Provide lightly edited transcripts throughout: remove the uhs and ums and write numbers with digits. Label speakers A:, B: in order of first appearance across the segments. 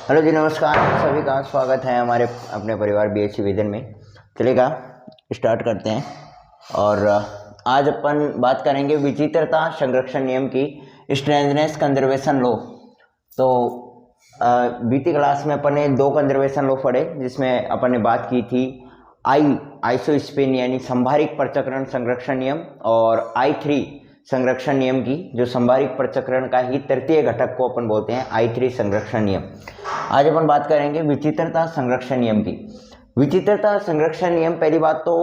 A: Hello जी, नमस्कार। सभी का स्वागत है हमारे अपने परिवार BHC विजन में। चलेगा, स्टार्ट करते हैं। और आज अपन बात करेंगे विचित्रता संरक्षण नियम की, स्ट्रेंजनेस कंजर्वेशन लॉ। तो बीती क्लास में अपन ने 2 कंजर्वेशन लॉ पढ़े, जिसमें अपन ने बात की थी आइसोस्पेन यानी संभारिक प्रचक्रण संरक्षण नियम, और I3 संरक्षण नियम की, जो संभारिक प्रचक्रण का ही तृतीय घटक को अपन बोलते हैं I3 संरक्षण नियम। आज अपन बात करेंगे विचित्रता संरक्षण नियम की। विचित्रता संरक्षण नियम, पहली बात तो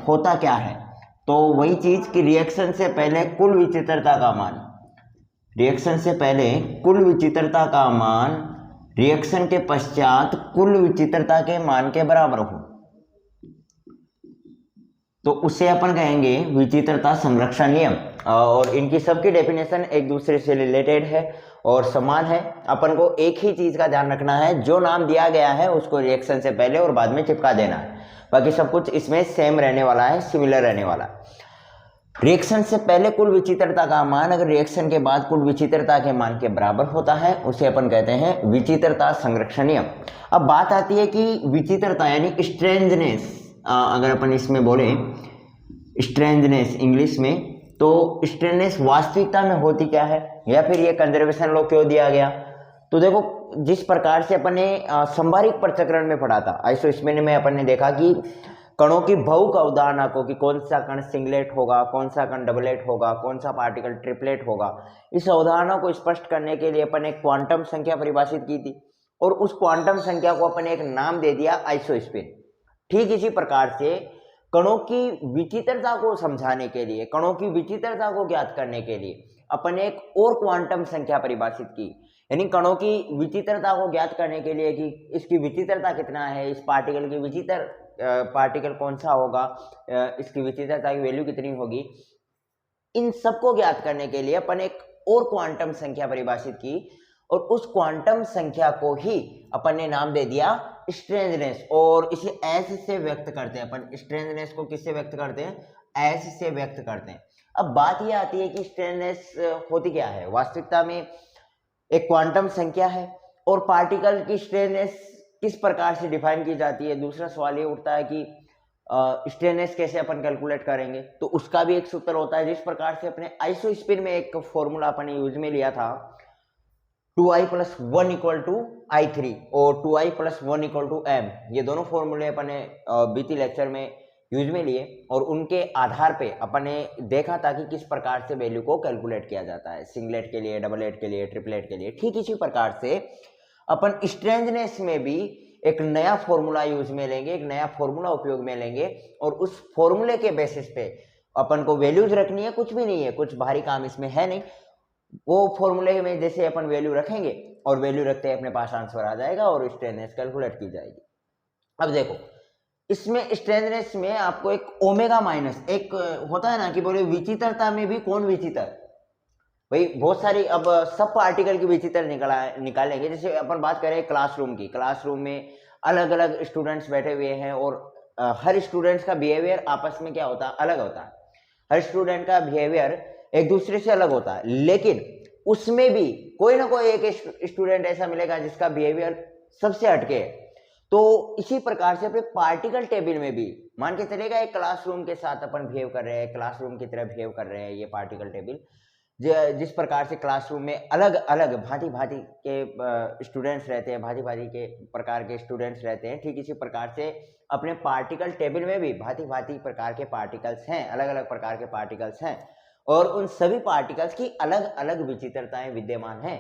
A: होता क्या है, तो वही चीज कि रिएक्शन से पहले कुल विचित्रता का मान, रिएक्शन से पहले कुल विचित्रता का मान रिएक्शन के पश्चात कुल विचित्रता के मान के बराबर हो, तो उसे अपन कहेंगे विचित्रता संरक्षण नियम। और इनकी सबकी डेफिनेशन एक दूसरे से रिलेटेड है और समान है। अपन को एक ही चीज का ध्यान रखना है, जो नाम दिया गया है उसको रिएक्शन से पहले और बाद में चिपका देना है। बाकी सब कुछ इसमें सेम रहने वाला है, सिमिलर रहने वाला है। रिएक्शन से पहले कुल विचित्रता का मान अगर रिएक्शन के बाद कुल विचित्रता के मान के बराबर होता है, उसे अपन कहते हैं विचित्रता संरक्षण नियम। अब बात आती है कि विचित्रता यानी स्ट्रेंजनेस, अगर अपन इसमें बोले स्ट्रेंजनेस इंग्लिश में, तो स्ट्रेंजनेस वास्तविकता में होती क्या है, या फिर ये कंजर्वेशन लॉ क्यों दिया गया। तो देखो, जिस प्रकार से अपन ने संभारिक प्रचक्रण में पढ़ा था, आइसोस्पेन में अपन ने देखा कि कणों की बहुक अवधारणा को, कि कौन सा कण सिंगलेट होगा, कौन सा कण डबलेट होगा, कौन सा पार्टिकल ट्रिपलेट होगा, इस अवधारणा को स्पष्ट करने के लिए अपन एक क्वांटम संख्या परिभाषित की थी, और उस क्वांटम संख्या को अपन एक नाम दे दिया आइसोस्पेन। ठीक इसी प्रकार से कणों की विचित्रता को समझाने के लिए, कणों की विचित्रता को ज्ञात करने के लिए अपन एक और क्वांटम संख्या परिभाषित की, यानी कणों की विचित्रता को ज्ञात करने के लिए कि इसकी विचित्रता कितना है, इस पार्टिकल की पार्टिकल कौन सा होगा, इसकी विचित्रता की वैल्यू कितनी होगी, इन सबको ज्ञात करने के लिए अपन एक और क्वांटम संख्या परिभाषित की, और उस क्वांटम संख्या को ही अपन ने नाम दे दिया स्ट्रेंजनेस। और इसे एस से व्यक्त करते हैं अपन। स्ट्रेंजनेस को किससे व्यक्त करते हैं? एस से व्यक्त करते हैं। अब बात यह आती है कि स्ट्रेंजनेस होती क्या है। वास्तविकता में एक क्वांटम संख्या है, और पार्टिकल की स्ट्रेंजनेस किस प्रकार से डिफाइन की जाती है। दूसरा सवाल ये उठता है कि स्ट्रेंजनेस कैसे अपन कैलकुलेट करेंगे, तो उसका भी एक सूत्र होता है। जिस प्रकार से अपने आइसोस्पेन में एक फॉर्मूला अपन ने यूज में लिया था, 2i+1 = I3 और 2i+1 = m, ये दोनों फॉर्मूले अपन ने बीती लेक्चर में यूज में लिए, और उनके आधार पे अपन ने देखा था कि किस प्रकार से वैल्यू को कैलकुलेट किया जाता है, सिंगलेट के लिए, डबलेट के लिए, ट्रिपलेट के लिए। ठीक इसी प्रकार से अपन स्ट्रेंजनेस में भी एक नया फॉर्मूला यूज में लेंगे, एक नया फॉर्मूला उपयोग में लेंगे, और उस फॉर्मूले के बेसिस पे अपन को वैल्यूज रखनी है। कुछ भी नहीं है, कुछ भारी काम इसमें है नहीं। वो फॉर्मूले में जैसे अपन वैल्यू रखेंगे, और वैल्यू रखते हैं अपने पास आंसर आ जाएगा, और स्ट्रेंजनेस कैलकुलेट की जाएगी। अब देखो, इसमें स्ट्रेंजनेस में आपको एक ओमेगा माइनस, एक होता है ना कि बोले विचित्रता में भी कौन विचित्र, भाई बहुत सारी अब सब पार्टिकल की विचित्र निकालेंगे। जैसे अपन बात करें क्लासरूम की, क्लासरूम में अलग अलग स्टूडेंट्स बैठे हुए हैं, और हर स्टूडेंट्स का बिहेवियर आपस में क्या होता है, अलग होता है। हर स्टूडेंट का बिहेवियर एक दूसरे से अलग होता है, लेकिन उसमें भी कोई ना कोई एक स्टूडेंट ऐसा मिलेगा जिसका बिहेवियर सबसे हटके है। तो इसी प्रकार से अपने पार्टिकल टेबल में भी मान के चलेगा, एक क्लासरूम के साथ अपन बिहेव कर रहे हैं, क्लासरूम की तरह बिहेव कर रहे हैं। ये पार्टिकल टेबल जिस प्रकार से क्लासरूम में अलग अलग भांति भांति के स्टूडेंट्स रहते हैं, भांति भांति के प्रकार के स्टूडेंट्स रहते हैं, ठीक इसी प्रकार से अपने पार्टिकल टेबल में भी भांति भांति प्रकार के पार्टिकल्स हैं, अलग अलग प्रकार के पार्टिकल्स हैं, और उन सभी पार्टिकल्स की अलग अलग विचित्रताएं विद्यमान हैं।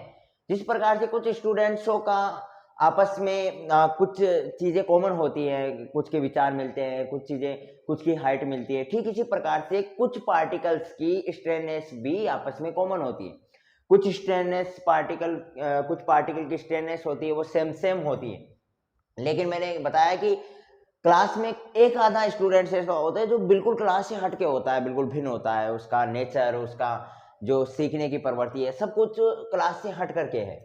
A: जिस प्रकार से कुछ स्टूडेंट्सों का आपस में कुछ चीजें कॉमन होती हैं, कुछ के विचार मिलते हैं, कुछ चीजें, कुछ की हाइट मिलती है, ठीक इसी प्रकार से कुछ पार्टिकल्स की स्ट्रेननेस भी आपस में कॉमन होती है। कुछ स्ट्रेननेस पार्टिकल, कुछ पार्टिकल की स्ट्रेननेस होती है वो सेम होती है। लेकिन मैंने बताया कि क्लास में एक आधा स्टूडेंट ऐसा होता है जो बिल्कुल क्लास से हटके होता है, बिल्कुल भिन्न होता है, उसका नेचर, उसका जो सीखने की प्रवृत्ति है, सब कुछ क्लास से हट करके है।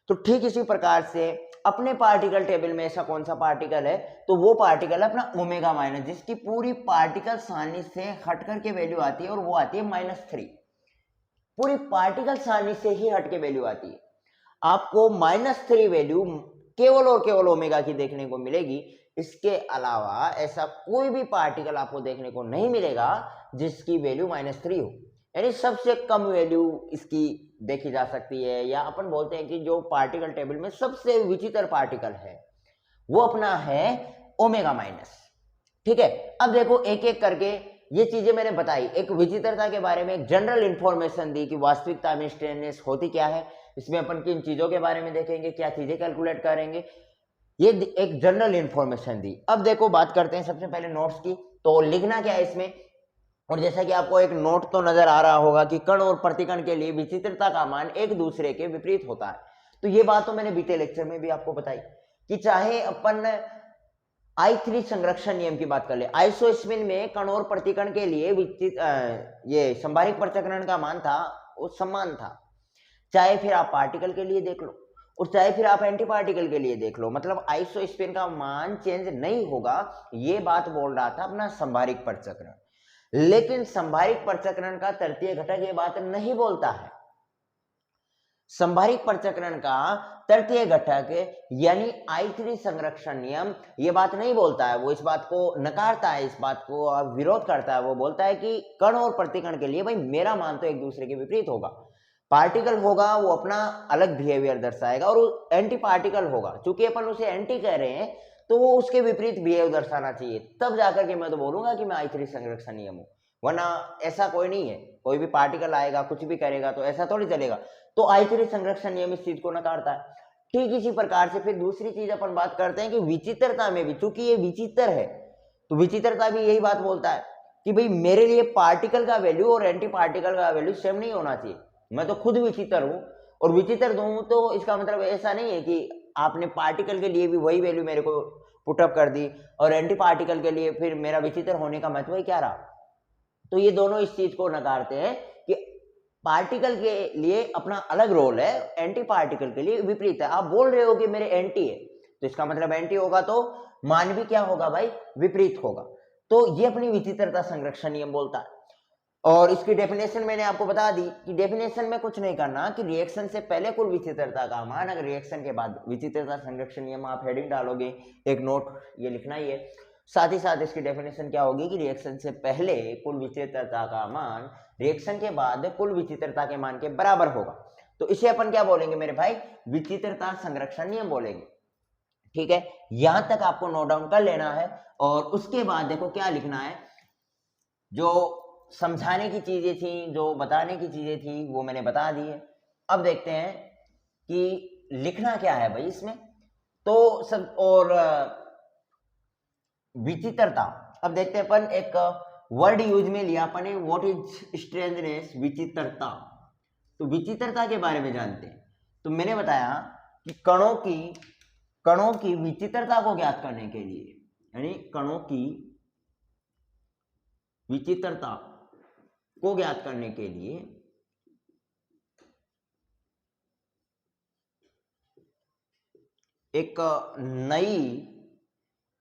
A: तो ठीक इसी प्रकार से अपने पार्टिकल टेबल में ऐसा कौन सा पार्टिकल है, तो वो पार्टिकल है अपना ओमेगा माइनस, जिसकी पूरी पार्टिकल सारणी से हट करके वैल्यू आती है, और वो आती है -3। पूरी पार्टिकल सारणी से ही हट के वैल्यू आती है। आपको -3 वैल्यू केवल और केवल ओमेगा की देखने को मिलेगी। इसके अलावा ऐसा कोई भी पार्टिकल आपको देखने को नहीं मिलेगा जिसकी वैल्यू -3 हो। यानी सबसे कम वैल्यू इसकी देखी जा सकती है, या अपन बोलते हैं कि जो पार्टिकल टेबल में सबसे विचित्र पार्टिकल है वो अपना है ओमेगा माइनस। ठीक है, अब देखो एक एक करके ये चीजें मैंने बताई, एक विचित्रता के बारे में एक जनरल इंफॉर्मेशन दी कि वास्तविकता में स्ट्रेननेस होती क्या है, इसमें अपन किन चीजों के बारे में देखेंगे, क्या चीजें कैलकुलेट करेंगे, ये एक जनरल इंफॉर्मेशन दी। अब देखो बात करते हैं सबसे पहले नोट्स की। तो लिखना क्या है इसमें, और जैसा कि आपको एक नोट तो नजर आ रहा होगा कि कण और प्रतिकण के लिए विचित्रता का मान एक दूसरे के विपरीत होता है। तो ये बात तो मैंने बीते लेक्चर में भी आपको बताई कि चाहे अपन I3 संरक्षण नियम की बात कर ले, आइसोस्पिन में कण और प्रतिकण के लिए ये संभारिक पृथक्करण का मान था वो समान था, चाहे फिर आप पार्टिकल के लिए देख लो और चाहे फिर आप एंटी पार्टिकल के लिए देख लो, मतलब आइसोस्पिन का मान चेंज नहीं होगा। ये बात बोल रहा था अपना संभारिक पृथक्करण, लेकिन संभारिक पृथक्करण का तृतीय घटक ये बात नहीं बोलता है। संभारिक पृथक्करण का तृतीय घटक यानी I3 संरक्षण नियम ये बात नहीं बोलता है, वो इस बात को नकारता है, इस बात को विरोध करता है। वो बोलता है कि कण और प्रतिकण के लिए भाई मेरा मान तो एक दूसरे के विपरीत होगा, पार्टिकल होगा वो अपना अलग बिहेवियर दर्शाएगा और एंटी पार्टिकल होगा, चूंकि अपन उसे एंटी कह रहे हैं तो वो उसके विपरीत बिहेव दर्शाना चाहिए, तब जाकर के मैं तो बोलूंगा कि मैं I3 संरक्षण नियम हूं, वरना ऐसा कोई नहीं है। कोई भी पार्टिकल आएगा कुछ भी करेगा तो ऐसा थोड़ी चलेगा, तो I3 संरक्षण नियम इस चीज को नकारता है। ठीक इसी प्रकार से फिर दूसरी चीज अपन बात करते हैं कि विचित्रता में भी, चूंकि ये विचित्र है तो विचित्रता भी यही बात बोलता है कि भाई मेरे लिए पार्टिकल का वैल्यू और एंटी पार्टिकल का वैल्यू सेम नहीं होना चाहिए। मैं तो खुद विचित्र हूं और विचित्र हूं, तो इसका मतलब ऐसा नहीं है कि आपने पार्टिकल के लिए भी वही वैल्यू मेरे को पुटअप कर दी और एंटी पार्टिकल के लिए फिर मेरा विचित्र होने का महत्व ही क्या रहा। तो ये दोनों इस चीज को नकारते हैं कि पार्टिकल के लिए अपना अलग रोल है, एंटी पार्टिकल के लिए विपरीत है। आप बोल रहे हो कि मेरे एंटी है तो इसका मतलब एंटी होगा तो मान भी क्या होगा भाई, विपरीत होगा। तो ये अपनी विचित्रता संरक्षण नियम बोलता है। और इसकी डेफिनेशन मैंने आपको बता दी कि डेफिनेशन में कुछ नहीं करना कि रिएक्शन से पहले कुल विचित्रता का मान, अगर रिएक्शन के बाद विचित्रता संरक्षण नियम आप हेडिंग डालोगे, एक नोट ये लिखना ही है। साथ ही साथ इसकी डेफिनेशन क्या होगी कि रिएक्शन से पहले कुल विचित्रता का मान रिएक्शन के बाद कुल विचित्रता के मान के बराबर होगा। तो इसे अपन क्या बोलेंगे मेरे भाई, विचित्रता संरक्षण नियम बोलेंगे। ठीक है, यहां तक आपको नोट डाउन कर लेना है। और उसके बाद देखो क्या लिखना है, जो समझाने की चीजें थी, जो बताने की चीजें थी वो मैंने बता दी है। अब देखते हैं कि लिखना क्या है भाई इसमें। तो सब और विचित्रता, अब देखते हैं अपन एक वर्ड यूज में लिया अपन ने, व्हाट इज स्ट्रेंजनेस, विचित्रता। तो विचित्रता के बारे में जानते हैं। तो मैंने बताया कि कणों की विचित्रता को ज्ञात करने के लिए, यानी कणों की विचित्रता को ज्ञात करने के लिए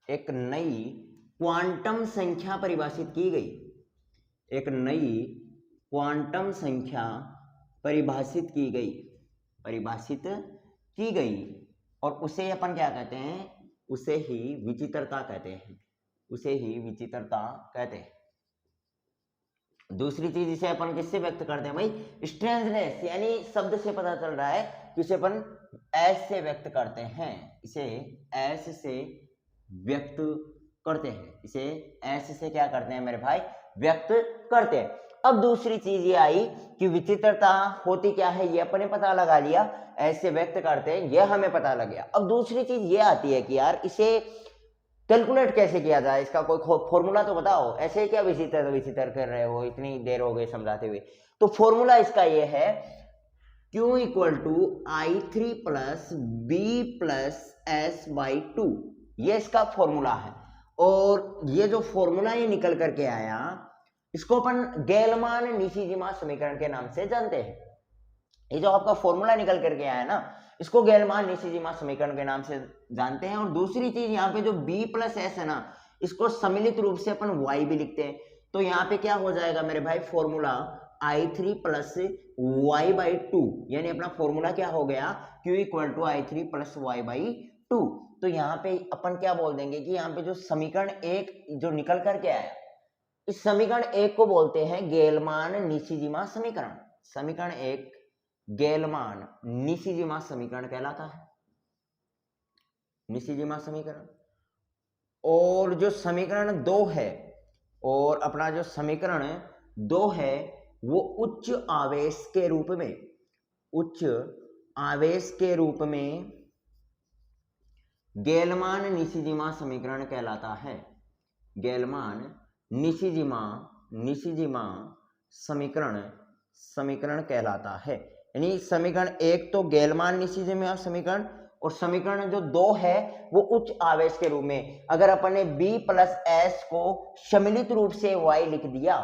A: एक नई क्वांटम संख्या परिभाषित की गई, एक नई क्वांटम संख्या परिभाषित की गई और उसे अपन क्या कहते हैं, उसे ही विचित्रता कहते हैं। दूसरी चीज इसे अपन किससे व्यक्त करते हैं भाई, स्ट्रेंजनेस, यानी शब्द से पता चल रहा है कि इसे अपन एस से व्यक्त करते हैं, इसे एस से व्यक्त करते हैं, इसे एस से क्या करते हैं मेरे भाई, व्यक्त करते हैं। अब दूसरी चीज ये आई कि विचित्रता होती क्या है ये अपने पता लगा लिया, ऐसे व्यक्त करते हैं ये हमें पता लग गया। अब दूसरी चीज ये आती है कि यार इसे कैलकुलेट कैसे किया जाए, इसका कोई फॉर्मूला तो बताओ, ऐसे क्या विचित्र कर रहे हो, इतनी देर हो गई समझाते हुए। तो फॉर्मूला इसका ये है, Q = I3 + B + S/2, ये इसका फॉर्मूला है। और ये जो फॉर्मूला ये निकल करके आया इसको अपन गेलमान-निशिजिमा समीकरण के नाम से जानते हैं। ये जो आपका फॉर्मूला निकल करके आया ना, इसको गेलमान-निशिजिमा समीकरण के नाम से जानते हैं। और दूसरी चीज यहाँ पे जो B + S है ना, इसको सम्मिलित रूप से अपन Y भी लिखते हैं। तो यहाँ पे क्या हो जाएगा मेरे भाई, formula i3 plus Y by two, यानी अपना फॉर्मूला क्या हो गया, q equal to i3 plus Y by two. तो यहाँ पे अपन क्या बोल देंगे कि यहाँ पे जो समीकरण एक जो निकल करके आया, इस समीकरण एक को बोलते हैं गेलमान निशिजिमा समीकरण। समीकरण एक गेलमान निशिजिमा समीकरण कहलाता है, निशिजिमा समीकरण। और जो समीकरण दो है, और अपना जो समीकरण दो है वो उच्च आवेश के रूप में, उच्च आवेश के रूप में गेलमान निशिजिमा समीकरण कहलाता है। गेलमान निशिजिमा निशिजिमा समीकरण समीकरण कहलाता है। यानी समीकरण एक तो गेलमान निशिजिमा समीकरण, और समीकरण जो दो है वो उच्च आवेश के रूप में। अगर अपन ने B प्लस एस को सम्मिलित रूप से Y लिख दिया,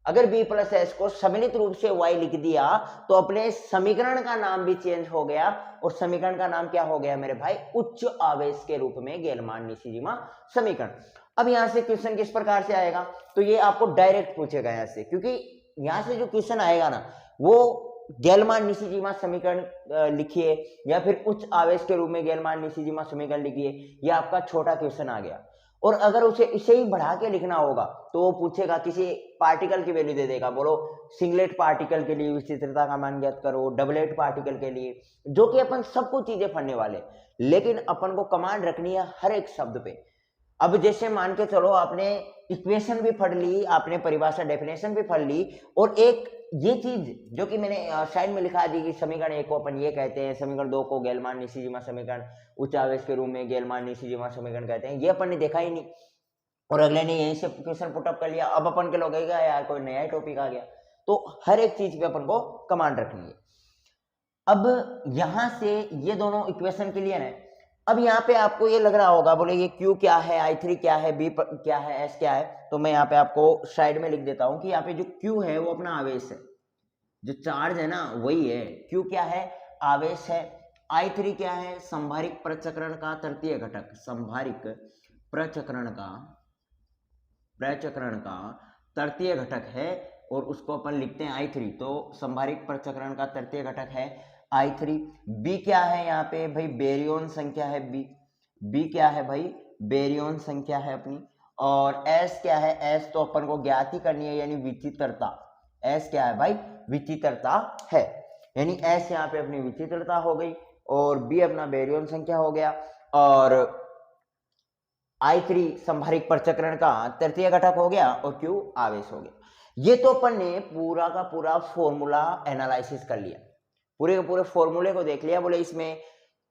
A: अगर B प्लस एस को सम्मिलित रूप से Y लिख दिया तो अपने समीकरण का नाम भी चेंज हो गया, और समीकरण का नाम क्या हो गया मेरे भाई, उच्च आवेश के रूप में गेलमान निशिजिमा समीकरण। अब यहां से क्वेश्चन किस प्रकार से आएगा, तो ये आपको डायरेक्ट पूछेगा यहां से, क्योंकि यहां से जो क्वेश्चन आएगा ना वो गेलमान निशिजिमा समीकरण लिखिए या फिर उच्च आवेश के रूप में गेलमान निशिजिमा समीकरण लिखिए, ये आपका छोटा क्वेश्चन आ गया। और अगर उसे इसे ही बढ़ा के लिखना होगा तो वो पूछेगा, किसी पार्टिकल की वैल्यू दे देगा, बोलो सिंगलेट पार्टिकल के लिए विचित्रता का मान ज्ञात करो, डबलेट पार्टिकल के लिए, जो कि अपन सब कुछ चीजें पढ़ने वाले, लेकिन अपन को कमांड रखनी है हर एक शब्द पे। अब जैसे मान के चलो आपने इक्वेशन भी पढ़ ली, आपने परिभाषा डेफिनेशन भी पढ़ ली, और एक ये चीज जो कि मैंने साइड में लिखा दी कि समीकरण एक को अपन ये कहते हैं, समीकरण दो को गेलमान निशिजिमा समीकरण उच्च आवेश के रूप में गेलमान निशिजिमा समीकरण कहते हैं, ये अपन ने देखा ही नहीं, और अगले ने यहीं से क्वेश्चन पुटअप कर लिया। अब अपन के लगेगा यार कोई नया टॉपिक आ गया, तो हर एक चीज पे अपन को कमांड रखनी है। अब यहां से ये दोनों इक्वेशन क्लियर है। अब यहाँ पे आपको ये लग रहा होगा, बोले ये Q क्या है, I3 क्या है, B क्या है, S क्या है, तो मैं यहाँ पे आपको साइड में लिख देता हूँ कि यहाँ पे जो Q है वो अपना आवेश है, जो चार्ज है ना वही है। Q क्या है, आवेश है। I3 क्या है, संभारिक प्रचक्रण का तृतीय घटक, संभारिक प्रचक्रण का तृतीय घटक है, और उसको अपन लिखते हैं I3, तो संभारिक प्रचक्रण का तृतीय घटक है I3। B क्या है यहाँ पे भाई, बेरियन संख्या है B क्या है भाई, बेरियन संख्या है अपनी। और S क्या है, S तो अपन को ज्ञात ही करनी है, यानी विचित्रता। S क्या है भाई, विचित्रता है, यानी S यहाँ पे अपनी विचित्रता हो गई, और B अपना बेरियन संख्या हो गया, और I3 संभारिक प्रचक्रण का तृतीय घटक हो गया, और Q आवेश हो गया। ये तो अपन ने पूरा का पूरा फॉर्मूला एनालिसिस कर लिया, पूरे के पूरे फॉर्मूले को देख लिया, बोले इसमें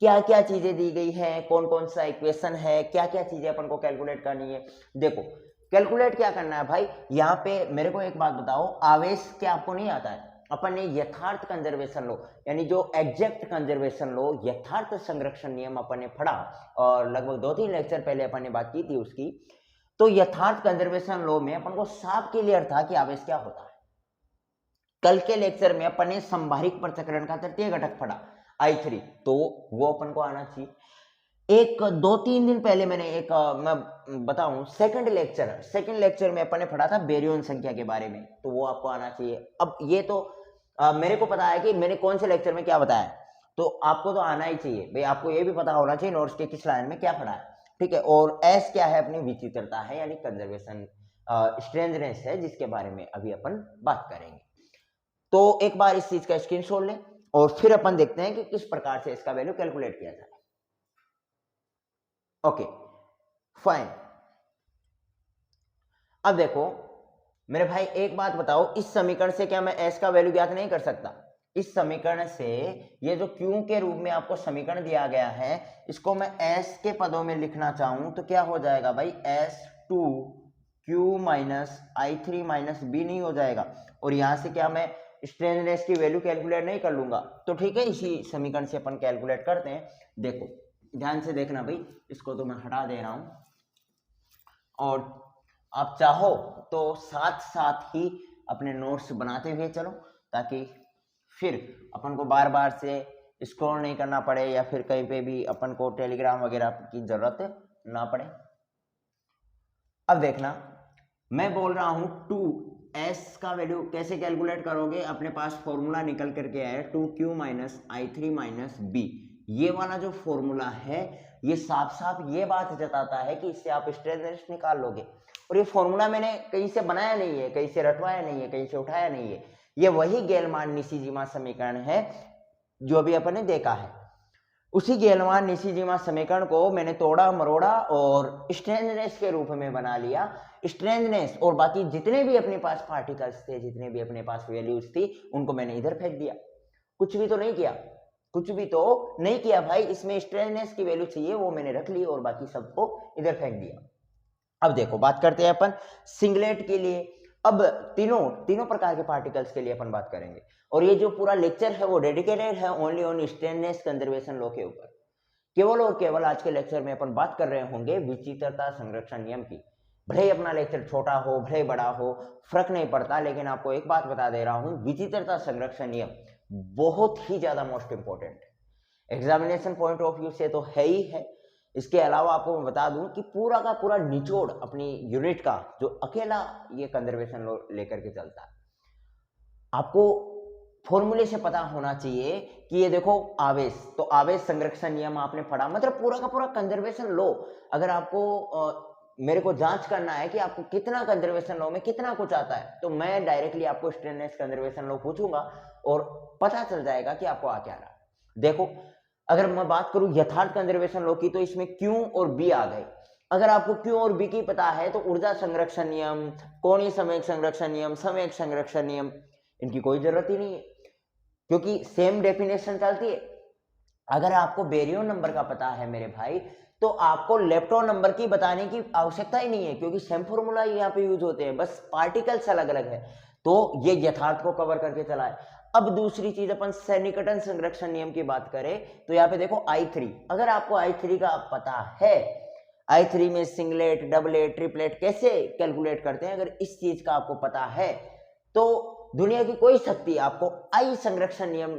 A: क्या क्या चीजें दी गई हैं, कौन कौन सा इक्वेशन है, क्या क्या चीजें अपन को कैलकुलेट करनी है। देखो कैलकुलेट क्या करना है भाई, यहाँ पे मेरे को एक बात बताओ, आवेश क्या आपको नहीं आता है, अपन ने यथार्थ कंजर्वेशन लो, यानी जो एग्जैक्ट कंजर्वेशन लो, यथार्थ संरक्षण नियम अपन ने पढ़ा, और लगभग 2-3 लेक्चर पहले अपन ने बात की थी उसकी। तो यथार्थ कंजर्वेशन लो में अपन को साफ क्लियर था कि आवेश क्या होता है। कल के लेक्चर में अपन ने संभारिक प्रचक्रण का तृतीय घटक पढ़ा I3, तो वो अपन को आना चाहिए। एक 2-3 दिन पहले मैंने एक मैं बताऊं सेकंड लेक्चर में अपन ने पढ़ा था बेरियन संख्या के बारे में, तो वो आपको आना चाहिए। अब ये तो मेरे को पता है कि मैंने कौन से लेक्चर में क्या बताया, तो आपको तो आना ही चाहिए भाई, आपको ये भी पता होना चाहिए नोट्स के किस लाइन में क्या पढ़ा है, ठीक है। और S क्या है, अपनी विचित्रता है, यानी कंजर्वेशन स्ट्रेंजनेस है, जिसके बारे में अभी अपन बात करेंगे। तो एक बार इस चीज का स्क्रीनशॉट लें, और फिर अपन देखते हैं कि किस प्रकार से इसका वैल्यू कैलकुलेट किया जाए। Okay fine. अब देखो मेरे भाई एक बात बताओ, इस समीकरण से क्या मैं S का वैल्यू ज्ञात नहीं कर सकता? इस समीकरण से ये जो Q के रूप में आपको समीकरण दिया गया है, इसको मैं S के पदों में लिखना चाहूं तो क्या हो जाएगा भाई, S2Q minus I3 minus B नहीं हो जाएगा, और यहां से क्या मैं स्ट्रेंजनेस की वैल्यू कैलकुलेट नहीं कर लूंगा, तो ठीक है इसी समीकरण से अपन कैलकुलेट करते हैं। देखो ध्यान से देखना भाई, इसको तो मैं हटा दे रहा हूं, और आप चाहो तो साथ साथ ही अपने नोट्स बनाते हुए चलो, ताकि फिर अपन को बार बार से स्क्रॉल नहीं करना पड़े, या फिर कहीं पे भी अपन को टेलीग्राम वगैरह की जरूरत ना पड़े। अब देखना मैं बोल रहा हूं 2 एस का वैल्यू कैसे कैलकुलेट करोगे, अपने पास फॉर्मूला निकल करके आया 2q minus i3 minus B. ये वाला जो फॉर्मूला है ये साफ साफ ये बात जताता है कि इससे आप स्ट्रेस निकाल लोगे। और ये फॉर्मूला मैंने कहीं से बनाया नहीं है, कहीं से रटवाया नहीं है, कहीं से उठाया नहीं है, ये वही गेलमान निशीजिमा समीकरण है जो अभी अपन ने देखा है। उसी गेलमान निशीजिमा समीकरण को मैंने तोड़ा मरोड़ा और स्ट्रेंजनेस के रूप में बना लिया। स्ट्रेंजनेस और बाकी जितने भी अपने पास पार्टिकल्स थे, जितने भी अपने पास वैल्यूज थी, उनको मैंने इधर फेंक दिया। कुछ भी तो नहीं किया, कुछ भी तो नहीं किया भाई। इसमें स्ट्रेंजनेस की वैल्यू चाहिए वो मैंने रख ली और बाकी सबको इधर फेंक दिया। अब देखो बात करते हैं अपन सिंगलेट के लिए। अब तीनों प्रकार के पार्टिकल्स के लिए अपन बात करेंगे और ये जो पूरा लेक्चर है वो डेडिकेटेड है ओनली ऑन स्ट्रेननेस कंजर्वेशन लॉ के ऊपर। केवल और केवल आज के लेक्चर में अपन बात कर रहे होंगे विचित्रता संरक्षण नियम की। भले ही अपना लेक्चर छोटा हो, भले बड़ा हो, फर्क नहीं पड़ता, लेकिन आपको एक बात बता दे रहा हूं, विचित्रता संरक्षण नियम बहुत ही ज्यादा मोस्ट इंपॉर्टेंट है। एग्जामिनेशन पॉइंट ऑफ व्यू से तो है ही है। इसके अलावा आपको मैं बता दूं कि पूरा का पूरा निचोड़ अपनी यूनिट का जो अकेला ये कंजर्वेशन लॉ लेकर के चलता है। आपको फॉर्मूले से पता होना चाहिए कि ये देखो आवेश, तो आवेश संरक्षण नियम आपने पढ़ा, मतलब पूरा का पूरा कंजर्वेशन लॉ। अगर आपको मेरे को जांच करना है कि आपको कितना कंजर्वेशन लॉ में कितना कुछ आता है, तो मैं डायरेक्टली आपको स्ट्रेननेस कंजर्वेशन लॉ पूछूंगा और पता चल जाएगा कि आपको आ क्या रहा। देखो अगर मैं बात करूं यथार्थ कंजर्वेशन लॉ की, तो इसमें Q और B आ गए। अगर आपको Q और B की पता है तो ऊर्जा संरक्षण नियम, कोणीय संवेग संरक्षण नियम, संवेग संरक्षण नियम, इनकी कोई जरूरत ही नहीं है क्योंकि सेम डेफिनेशन चलती है। अगर आपको बेरियन नंबर का पता है मेरे भाई, तो आपको लेप्टॉन नंबर की बताने की आवश्यकता ही नहीं है क्योंकि सेम फॉर्मूला यहाँ पे यूज होते हैं, बस पार्टिकल्स अलग अलग है। तो ये यथार्थ को कवर करके चला है। अब दूसरी चीज अपन सन्निकटन संरक्षण नियम की बात करें तो यहाँ पे देखो I3, अगर आपको I3 का पता है, I3 में सिंगलेट, डबलेट, ट्रिपलेट कैसे कैलकुलेट करते हैं, अगर इस चीज का आपको पता है तो दुनिया की कोई शक्ति आपको I संरक्षण नियम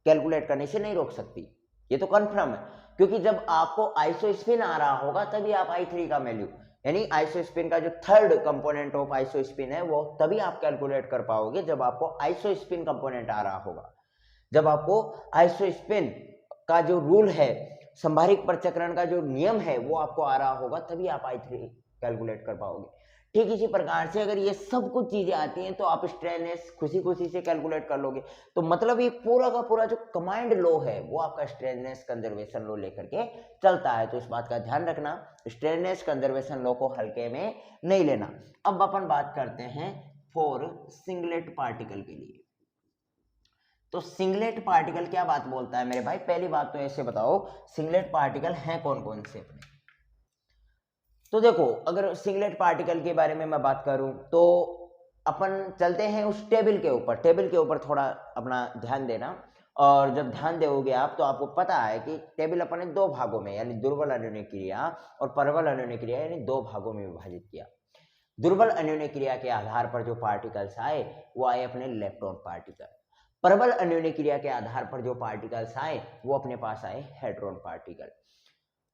A: कैलकुलेट करने से नहीं रोक सकती। ये तो कन्फर्म है क्योंकि जब आपको आइसोस्पिन आ रहा होगा तभी आप I3 का वैल्यू, यानी आइसोस्पिन का जो थर्ड कंपोनेंट ऑफ आइसोस्पिन है वो तभी आप कैलकुलेट कर पाओगे जब आपको आइसोस्पिन कंपोनेंट आ रहा होगा। जब आपको आइसोस्पिन का जो रूल है, संभारिक प्रचक्रण का जो नियम है वो आपको आ रहा होगा तभी आप I3 कैलकुलेट कर पाओगे। ठीक इसी प्रकार से अगर ये सब कुछ चीजें आती हैं तो आप स्ट्रेननेस खुशी खुशी से कैलकुलेट कर लोगे। तो मतलब ये पूरा का पूरा जो कमांड लॉ है वो आपका स्ट्रेननेस कंजर्वेशन लॉ लेकर के चलता है। तो इस बात का ध्यान रखना, स्ट्रेननेस कंजर्वेशन लॉ को हल्के में नहीं लेना। अब अपन बात करते हैं फॉर सिंगलेट पार्टिकल के लिए। तो सिंगलेट पार्टिकल क्या बात बोलता है मेरे भाई, पहली बात तो ऐसे बताओ सिंगलेट पार्टिकल हैं कौन कौन से अपने। तो देखो अगर सिंगलेट पार्टिकल के बारे में मैं बात करूं तो अपन चलते हैं उस टेबल के ऊपर। टेबल के ऊपर थोड़ा अपना ध्यान देना, और जब ध्यान दोगे आप तो आपको पता है कि टेबल अपन ने दो भागों में यानी दुर्बल अन्योन्य क्रिया और प्रबल अन्योन्य क्रिया यानी दो भागों में विभाजित किया। दुर्बल अन्योन्य क्रिया के आधार पर जो पार्टिकल्स आए वो आए अपने इलेक्ट्रॉन पार्टिकल। प्रबल अन्योन्य क्रिया के आधार पर जो पार्टिकल्स आए वो अपने पास आए हेड्रॉन पार्टिकल।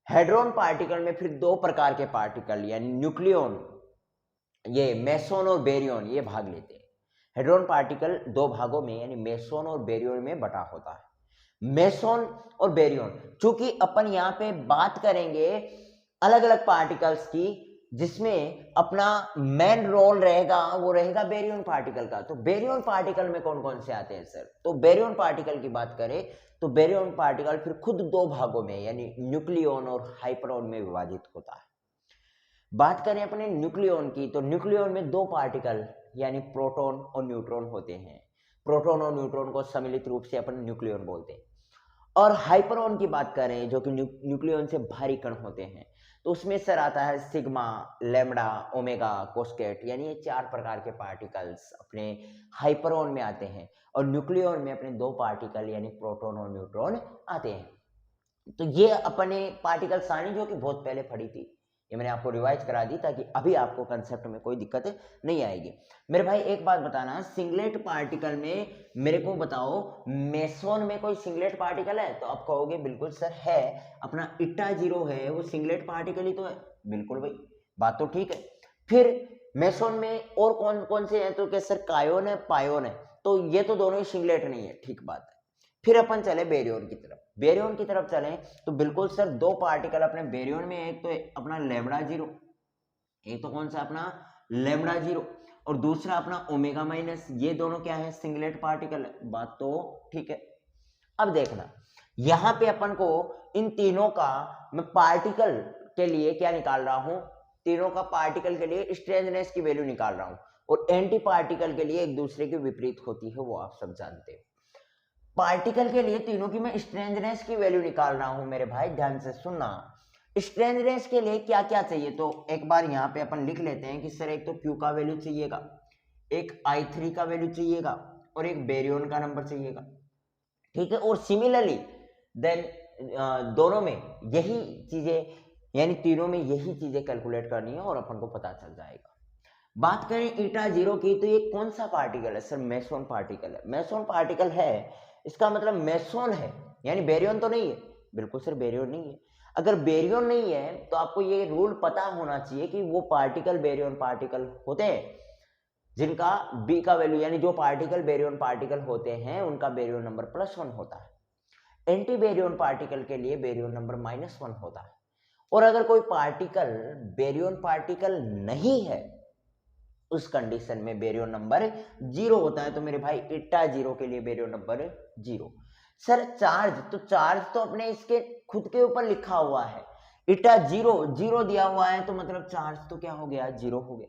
A: हेड्रॉन पार्टिकल में फिर दो प्रकार के पार्टिकल यानी न्यूक्लियन, ये मेसोन और बेरियन, ये भाग लेते हैं। हेड्रॉन पार्टिकल दो भागों में यानी मेसोन और बेरियन में बटा होता है। मेसोन और बेरियन, चूंकि अपन यहाँ पे बात करेंगे अलग अलग पार्टिकल्स की जिसमें अपना मेन रोल रहेगा वो रहेगा बेरियन पार्टिकल का। तो बेरियन पार्टिकल में कौन कौन से आते हैं सर, तो बेरियन पार्टिकल की बात करें तो बेरियन पार्टिकल फिर खुद दो भागों में यानी न्यूक्लियन और हाइपरॉन में विभाजित होता है। बात करें अपने न्यूक्लियन की तो न्यूक्लियन में दो पार्टिकल यानी प्रोटॉन और न्यूट्रॉन होते हैं। प्रोटॉन और न्यूट्रॉन को सम्मिलित रूप से अपन न्यूक्लियन बोलते हैं। और हाइपरॉन की बात करें जो कि न्यूक्लियन से भारी कण होते हैं तो उसमें सर आता है सिग्मा, लैम्डा, ओमेगा, कोस्केट, यानी ये चार प्रकार के पार्टिकल्स अपने हाइपरॉन में आते हैं। और न्यूक्लियन में अपने दो पार्टिकल यानी प्रोटॉन और न्यूट्रॉन आते हैं। तो ये अपने पार्टिकल सारणी जो कि बहुत पहले पढ़ी थी, ये मैंने आपको रिवाइज करा दी ताकि अभी आपको कंसेप्ट में कोई दिक्कत नहीं आएगी। मेरे भाई एक बात बताना, सिंगलेट पार्टिकल में मेरे को बताओ मेसोन में कोई सिंगलेट पार्टिकल है, तो आप कहोगे बिल्कुल सर है, अपना इट्टा जीरो है वो सिंगलेट पार्टिकल ही तो है। बिल्कुल भाई, बात तो ठीक है। फिर मेसोन में और कौन कौन से हैं, तो क्या सर कायोन है, पायोन है, तो ये तो दोनों ही सिंगलेट नहीं है, ठीक बात है। फिर अपन चले बेरियोन की तरफ। बेरियोन की तरफ चलें तो बिल्कुल सर दो पार्टिकल अपने बेरियोन में, एक तो अपना लेमड़ा जीरो, एक तो कौन सा अपना लेमड़ा जीरो, और दूसरा अपना ओमेगा माइनस, ये दोनों क्या है, सिंगलेट पार्टिकल है, बात तो ठीक है। अब देखना यहां पे अपन को इन तीनों का मैं पार्टिकल के लिए क्या निकाल रहा हूं, तीनों का पार्टिकल के लिए स्ट्रेंथनेस की वैल्यू निकाल रहा हूं, और एंटी पार्टिकल के लिए एक दूसरे के विपरीत होती है, वो आप सब जानते हो। पार्टिकल के लिए तीनों की मैं स्ट्रेंथनेस की वैल्यू निकाल रहा हूं मेरे भाई, ध्यान से सुनना। स्ट्रेंथनेस के लिए क्या क्या चाहिए, तो एक बार यहाँ पे अपन लिख लेते हैं कि सर एक तो Q का वैल्यू चाहिएगा, एक I3 का वैल्यू चाहिएगा, और एक बेरियोन का नंबर चाहिएगा, ठीक है। और सिमिलरली देन दोनों में यही चीजें, यानी तीनों में यही चीजें कैलकुलेट करनी है और अपन को पता चल जाएगा। बात करें ईटा जीरो की, तो ये कौन सा पार्टिकल है, सर मेसोन पार्टिकल है। मेसोन पार्टिकल है, इसका मतलब मेसोन है, यानी बेरियोन तो नहीं है, बिल्कुल सर बेरियोन नहीं है। अगर बेरियोन नहीं है तो आपको ये रूल पता होना चाहिए कि वो पार्टिकल बेरियोन पार्टिकल होते हैं जिनका बी का वैल्यू, यानी जो पार्टिकल बेरियोन पार्टिकल होते हैं उनका बेरियोन नंबर +1 होता है। एंटी बेरियोन पार्टिकल के लिए बेरियोन नंबर -1 होता है। और अगर कोई पार्टिकल बेरियोन पार्टिकल नहीं है, उस कंडीशन में बेरियोन नंबर 0 होता है। तो मेरे भाई ईटा जीरो के लिए बेरियोन नंबर 0। सर चार्ज, तो चार्ज तो अपने इसके खुद के ऊपर लिखा हुआ है, ईटा जीरो, 0 दिया हुआ है, तो मतलब चार्ज तो क्या हो गया, 0 हो गया।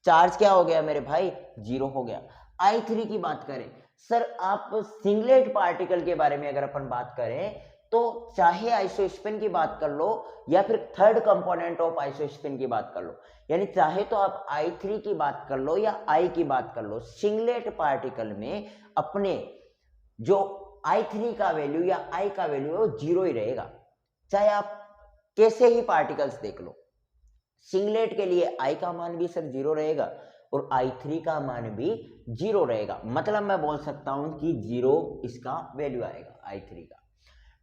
A: चार्ज क्या हो गया मेरे भाई, 0 हो गया। I3 की बात करें, सर आप सिंगलेट पार्टिकल के बारे में अगर अपन बात करें, तो चाहे आइसोस्पिन की बात कर लो या फिर थर्ड कंपोनेंट ऑफ आइसोस्पिन की बात कर लो, यानी चाहे तो आप I3 की बात कर लो या I की बात कर लो, सिंगलेट पार्टिकल में अपने जो I3 का वैल्यू या I का वैल्यू है वो 0 ही रहेगा, चाहे आप कैसे ही पार्टिकल्स देख लो। सिंगलेट के लिए I का मान भी सर 0 रहेगा और I3 का मान भी 0 रहेगा, मतलब मैं बोल सकता हूं कि 0 इसका वैल्यू आएगा I3 का।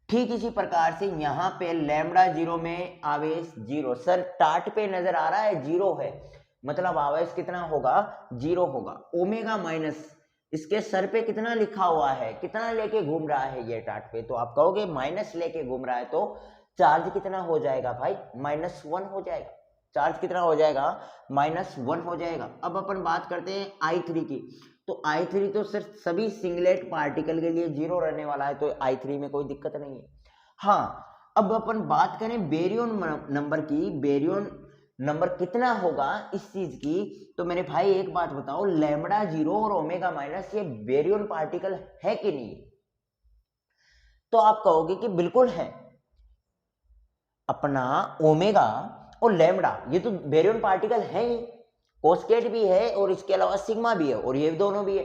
A: ठीक इसी प्रकार से यहाँ पे लैम्बडा 0 में आवेश 0, सर टाट पे नजर आ रहा है 0 है, मतलब आवेश कितना होगा, 0 होगा। ओमेगा माइनस, इसके सर पे कितना लिखा हुआ है, कितना लेके घूम रहा है ये टाट पे, तो आप कहोगे माइनस लेके घूम रहा है, तो चार्ज कितना हो जाएगा भाई, -1 हो जाएगा। चार्ज कितना हो जाएगा, -1 हो जाएगा। अब अपन बात करते हैं I3 की, तो I3 तो सिर्फ सभी सिंगलेट पार्टिकल के लिए 0 रहने वाला है, तो I3 में कोई दिक्कत नहीं है। हाँ, अब अपन बात करें बेरियोन नंबर की, बेरियोन नंबर कितना होगा इस चीज की, तो मेरे भाई एक बात बताओ, लैम्बडा 0 और ओमेगा माइनस ये बेरियोन पार्टिकल है कि नहीं, तो आप कहोगे कि बिल्कुल है। अपना ओमेगा और लैम्बडा ये तो बेरियोन पार्टिकल है ही, कोस्केट भी है और इसके अलावा सिग्मा भी है और ये दोनों भी है,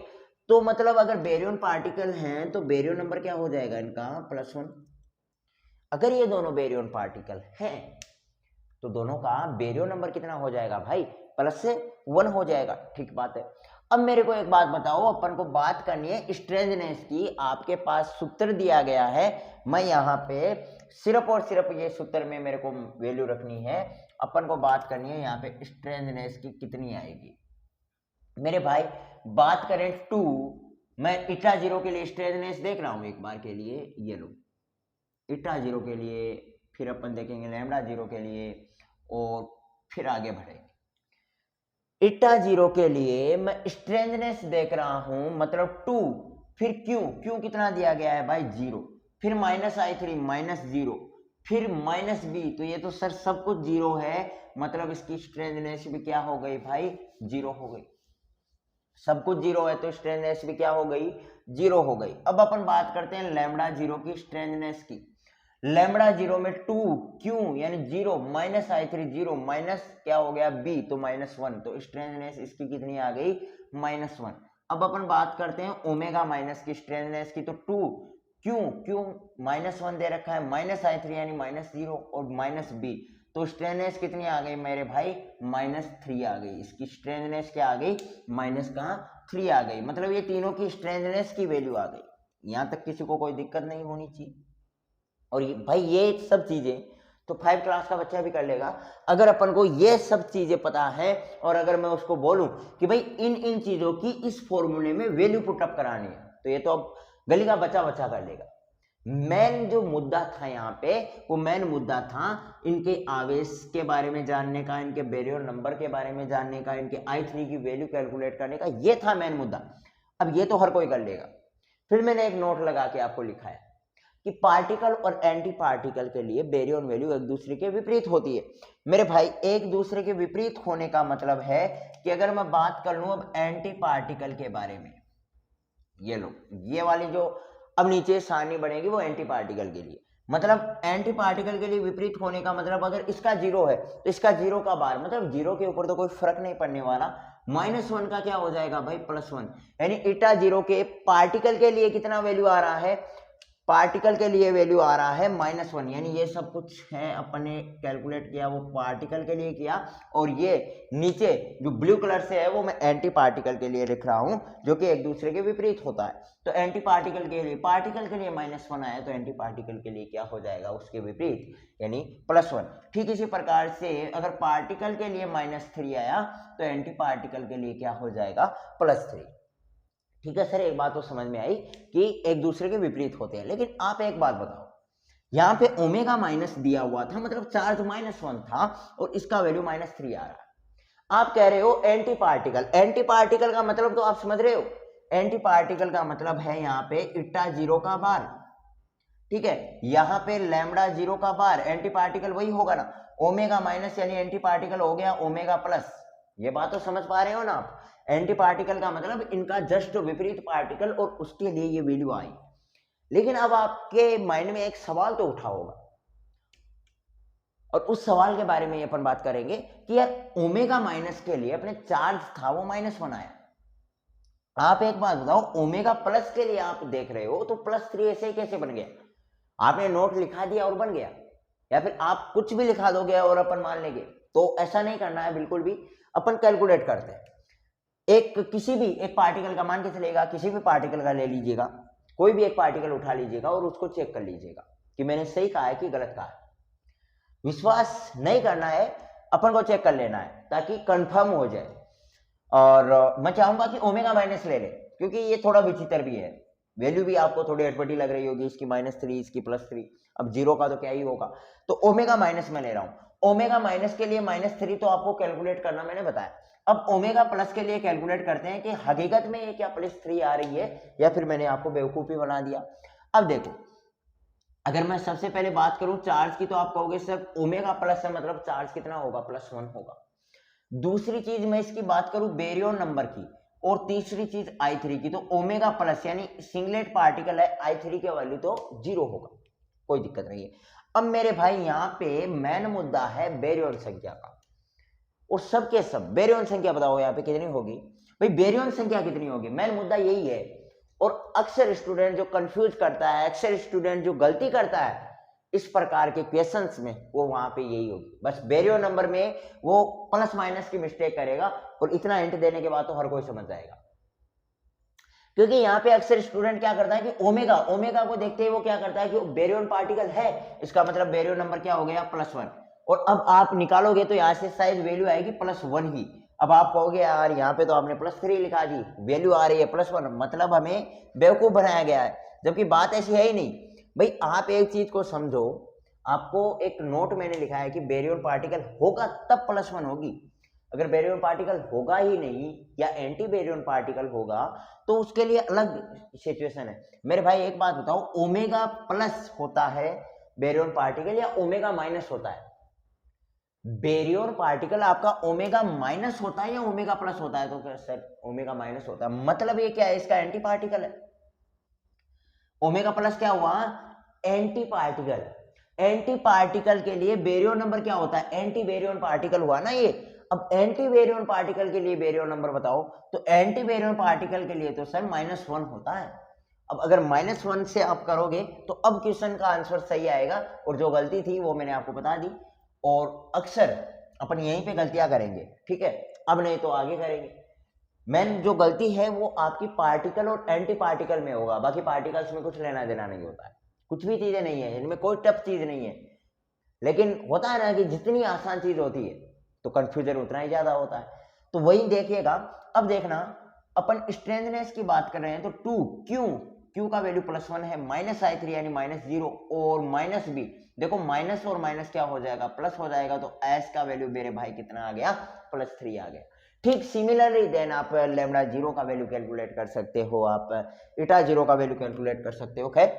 A: तो मतलब अगर बेरियोन पार्टिकल हैं तो बेरियोन नंबर क्या हो जाएगा इनका, +1। अगर ये दोनों बेरियोन पार्टिकल हैं तो दोनों का बेरियोन नंबर कितना हो जाएगा भाई, +1 हो जाएगा, ठीक बात है। अब मेरे को एक बात बताओ, अपन को बात करनी है स्ट्रेंथनेस की, आपके पास सूत्र दिया गया है, मैं यहाँ पे सिर्फ और सिर्फ ये सूत्र में मेरे को वैल्यू रखनी है, अपन को बात करनी है यहाँ पे स्ट्रेंथनेस की कितनी आएगी। मेरे भाई बात करें 2, मैं ईटा 0 के लिए स्ट्रेंथनेस देख रहा हूँ एक बार के लिए, ये लो ईटा 0 के लिए, फिर अपन देखेंगे लैम्बडा 0 के लिए और फिर आगे बढ़ेंगे। ईटा 0 के लिए मैं स्ट्रेंथनेस देख रहा हूं, मतलब 2, फिर क्यू कितना दिया गया है भाई, 0, फिर -I3 -0, फिर -B, तो ये तो सर सब कुछ 0 है, मतलब इसकी स्ट्रेंथनेस भी क्या हो गई भाई, 0 हो गई। सब कुछ 0 है तो स्ट्रेंथनेस भी क्या हो गई, 0 हो गई। अब अपन बात करते हैं लैम्बडा 0 की स्ट्रेंथनेस की। लैम्बडा 0 में 2 क्यों, यानी 0 -I3 0 माइनस क्या हो गया B, तो -1, तो स्ट्रेंथनेस इसकी कितनी आ गई, -1। अब अपन बात करते हैं ओमेगा माइनस की स्ट्रेंथनेस की, तो 2 क्यों -1 दे रखा है, -I3 यानी -0 और -B, तो स्ट्रेंथनेस कितनी आ गई मेरे भाई, -3 आ गई। इसकी स्ट्रेंथनेस क्या आ गई, -3 आ गई, मतलब ये तीनों की स्ट्रेंथनेस की वैल्यू आ गई। यहां तक किसी को कोई दिक्कत नहीं होनी चाहिए। और भाई ये सब चीजें तो 5 क्लास का बच्चा भी कर लेगा। अगर अपन को ये सब चीजें पता है और अगर मैं उसको बोलूं कि भाई इन इन चीजों की इस फॉर्मूले में वैल्यू पुटअप करानी है, तो ये तो अब गली का बच्चा बच्चा कर लेगा। मेन जो मुद्दा था यहाँ पे, वो मेन मुद्दा था इनके आवेश के बारे में जानने का, इनके बैरियर नंबर के बारे में जानने का, इनके I3 की वैल्यू कैलकुलेट करने का, ये था मेन मुद्दा। अब ये तो हर कोई कर लेगा। फिर मैंने एक नोट लगा के आपको लिखा है कि पार्टिकल और एंटी पार्टिकल के लिए बैरियर वैल्यू एक दूसरे के विपरीत होती है। मेरे भाई एक दूसरे के विपरीत होने का मतलब है कि अगर मैं बात कर लूं अब एंटी पार्टिकल के बारे में, ये लो ये वाली जो अब नीचे सारणी बनेगी वो एंटी पार्टिकल के लिए, मतलब एंटी पार्टिकल के लिए विपरीत होने का मतलब अगर इसका जीरो है तो इसका जीरो का बार, मतलब जीरो के ऊपर तो कोई फर्क नहीं पड़ने वाला, -1 का क्या हो जाएगा भाई +1, यानी ईटा जीरो के पार्टिकल के लिए कितना वैल्यू आ रहा है, पार्टिकल के लिए वैल्यू आ रहा है -1, यानी ये सब कुछ है अपने कैलकुलेट किया वो पार्टिकल के लिए किया, और ये नीचे जो ब्लू कलर से है वो मैं एंटी पार्टिकल के लिए लिख रहा हूं जो कि एक दूसरे के विपरीत होता है। तो एंटी पार्टिकल के लिए, पार्टिकल के लिए -1 आया तो एंटी पार्टिकल के लिए क्या हो जाएगा, उसके विपरीत यानी +1। ठीक इसी प्रकार से अगर पार्टिकल के लिए -3 आया तो एंटी पार्टिकल के लिए क्या हो जाएगा, +3। ठीक है सर, एक बात तो समझ में आई कि एक दूसरे के विपरीत होते हैं। लेकिन आप एक बात बताओ, यहाँ पे ओमेगा माइनस दिया हुआ था, मतलब चार्ज -1 था और इसका वैल्यू -3 आ रहा है। आप कह रहे हो एंटी पार्टिकल, एंटी पार्टिकल का मतलब तो आप समझ रहे हो, एंटी पार्टिकल का मतलब है यहाँ पे ईटा जीरो का बार, ठीक है, यहाँ पे लैम्डा जीरो का बार, एंटी पार्टिकल वही होगा ना, ओमेगा माइनस यानी एंटी पार्टिकल हो गया ओमेगा प्लस। ये बात तो समझ पा रहे हो ना आप, एंटी पार्टिकल का मतलब इनका जस्ट विपरीत पार्टिकल और उसके लिए ये वैल्यू आई। लेकिन अब आपके माइंड में एक सवाल तो उठा होगा और उस सवाल के बारे में अपन बात करेंगे कि यार ओमेगा माइनस के लिए अपने चार्ज था वो -1 आया, आप एक बात बताओ ओमेगा प्लस के लिए आप देख रहे हो तो +3 ऐसे कैसे बन गया, आपने नोट लिखा दिया और बन गया, या फिर आप कुछ भी लिखा दोगे और अपन मान लेंगे, तो ऐसा नहीं करना है बिल्कुल भी। अपन कैलकुलेट करते हैं, किसी भी एक पार्टिकल का मान के चलेगा, किसी भी पार्टिकल का ले लीजिएगा, कोई भी एक पार्टिकल उठा लीजिएगा और उसको चेक कर लीजिएगा कि मैंने सही कहा है कि गलत कहा है। विश्वास नहीं करना है, अपन को चेक कर लेना है ताकि कंफर्म हो जाए। और मैं चाहूंगा कि ओमेगा माइनस ले ले, क्योंकि ये थोड़ा विचित्र भी है, वैल्यू भी आपको थोड़ी अटपटी लग रही होगी, इसकी -3 इसकी +3, अब जीरो का तो क्या ही होगा, तो ओमेगा माइनस में ले रहा हूं। ओमेगा माइनस के लिए -3 तो आपको कैलकुलेट करना मैंने बताया। अब ओमेगा प्लस के लिए कैलकुलेट करते हैं कि हकीकत में ये क्या +3 आ रही है या फिर मैंने आपको बेवकूफी बना दिया। अब देखो, अगर मैं सबसे पहले बात करूं चार्ज की, तो आप कहोगे सर ओमेगा प्लस है मतलब चार्ज कितना होगा, +1 होगा। दूसरी चीज मैं इसकी बात करूं बेरियन नंबर की, और तीसरी चीज I3 की, तो ओमेगा प्लस यानी सिंगलेट पार्टिकल है, I3 के वैल्यू तो 0 होगा, कोई दिक्कत नहीं है। अब मेरे भाई यहाँ पे मेन मुद्दा है बेरियन संख्या का, और सबके सब बेरियन संख्या बताओ यहाँ पे कितनी होगी भाई, बेरियन संख्या कितनी होगी, मेन मुद्दा यही है। और अक्सर स्टूडेंट जो कंफ्यूज करता है, अक्सर स्टूडेंट जो गलती करता है इस प्रकार के क्वेश्चंस में, वो वहां पे यही होगी, बस बेरियन नंबर में वो प्लस माइनस की मिस्टेक करेगा, और इतना हिंट देने के बाद तो हर कोई समझ जाएगा। क्योंकि यहाँ पे अक्सर स्टूडेंट क्या करता है कि ओमेगा को देखते ही वो क्या करता है कि बेरियन पार्टिकल है, इसका मतलब बेरियन नंबर क्या हो गया, +1, और अब आप निकालोगे तो यहाँ से शायद वैल्यू आएगी +1 ही। अब आप कहोगे यार यहाँ पे तो आपने +3 लिखा दी, वैल्यू आ रही है +1, मतलब हमें बेवकूफ बनाया गया है, जबकि बात ऐसी है ही नहीं भाई। आप एक चीज को समझो, आपको एक नोट मैंने लिखा है कि बेरियन पार्टिकल होगा तब +1 होगी, अगर बेरियन पार्टिकल होगा ही नहीं या एंटी बेरियन पार्टिकल होगा तो उसके लिए अलग सिचुएशन है। मेरे भाई एक बात बताओ, ओमेगा प्लस होता है बेरियन पार्टिकल या ओमेगा माइनस होता है? बेरियन पार्टिकल आपका ओमेगा माइनस होता है या ओमेगा प्लस होता है? तो क्या सर ओमेगा माइनस होता है, मतलब ये क्या है, इसका एंटी पार्टिकल है। ओमेगा प्लस क्या हुआ, एंटी पार्टिकल। एंटी पार्टिकल के लिए बेरियन नंबर क्या होता है, एंटी बेरियन पार्टिकल हुआ ना ये। अब एंटी बेरियन पार्टिकल के लिए बेरियन नंबर बताओ, तो एंटी बेरियन पार्टिकल के लिए तो सर -1 होता है। अब अगर -1 से आप करोगे तो अब क्वेश्चन का आंसर सही आएगा, और जो गलती थी वो मैंने आपको बता दी, और अक्सर अपन यहीं पे गलतियां करेंगे, ठीक है, अब नहीं तो आगे करेंगे। मेन जो गलती है वो आपकी पार्टिकल और एंटी पार्टिकल में होगा, बाकी पार्टिकल्स में कुछ लेना देना नहीं होता है, कुछ भी चीजें नहीं है इनमें, कोई टफ चीज नहीं है। लेकिन होता है ना कि जितनी आसान चीज होती है तो कंफ्यूजन उतना ही ज्यादा होता है। तो वही देखिएगा। अब देखना, अपन स्ट्रेंथनेस की बात कर रहे हैं तो 2 क्यू का वैल्यू +1 है, -i3 यानी -0 और -b। देखो माइनस और माइनस क्या हो जाएगा, प्लस हो जाएगा, तो s का वैल्यू मेरे भाई कितना आ गया, +3 आ गया। ठीक सिमिलरली देन आप लेमडा 0 का वैल्यू कैलकुलेट कर सकते हो, आप ईटा 0 का वैल्यू कैलकुलेट कर सकते हो। खैर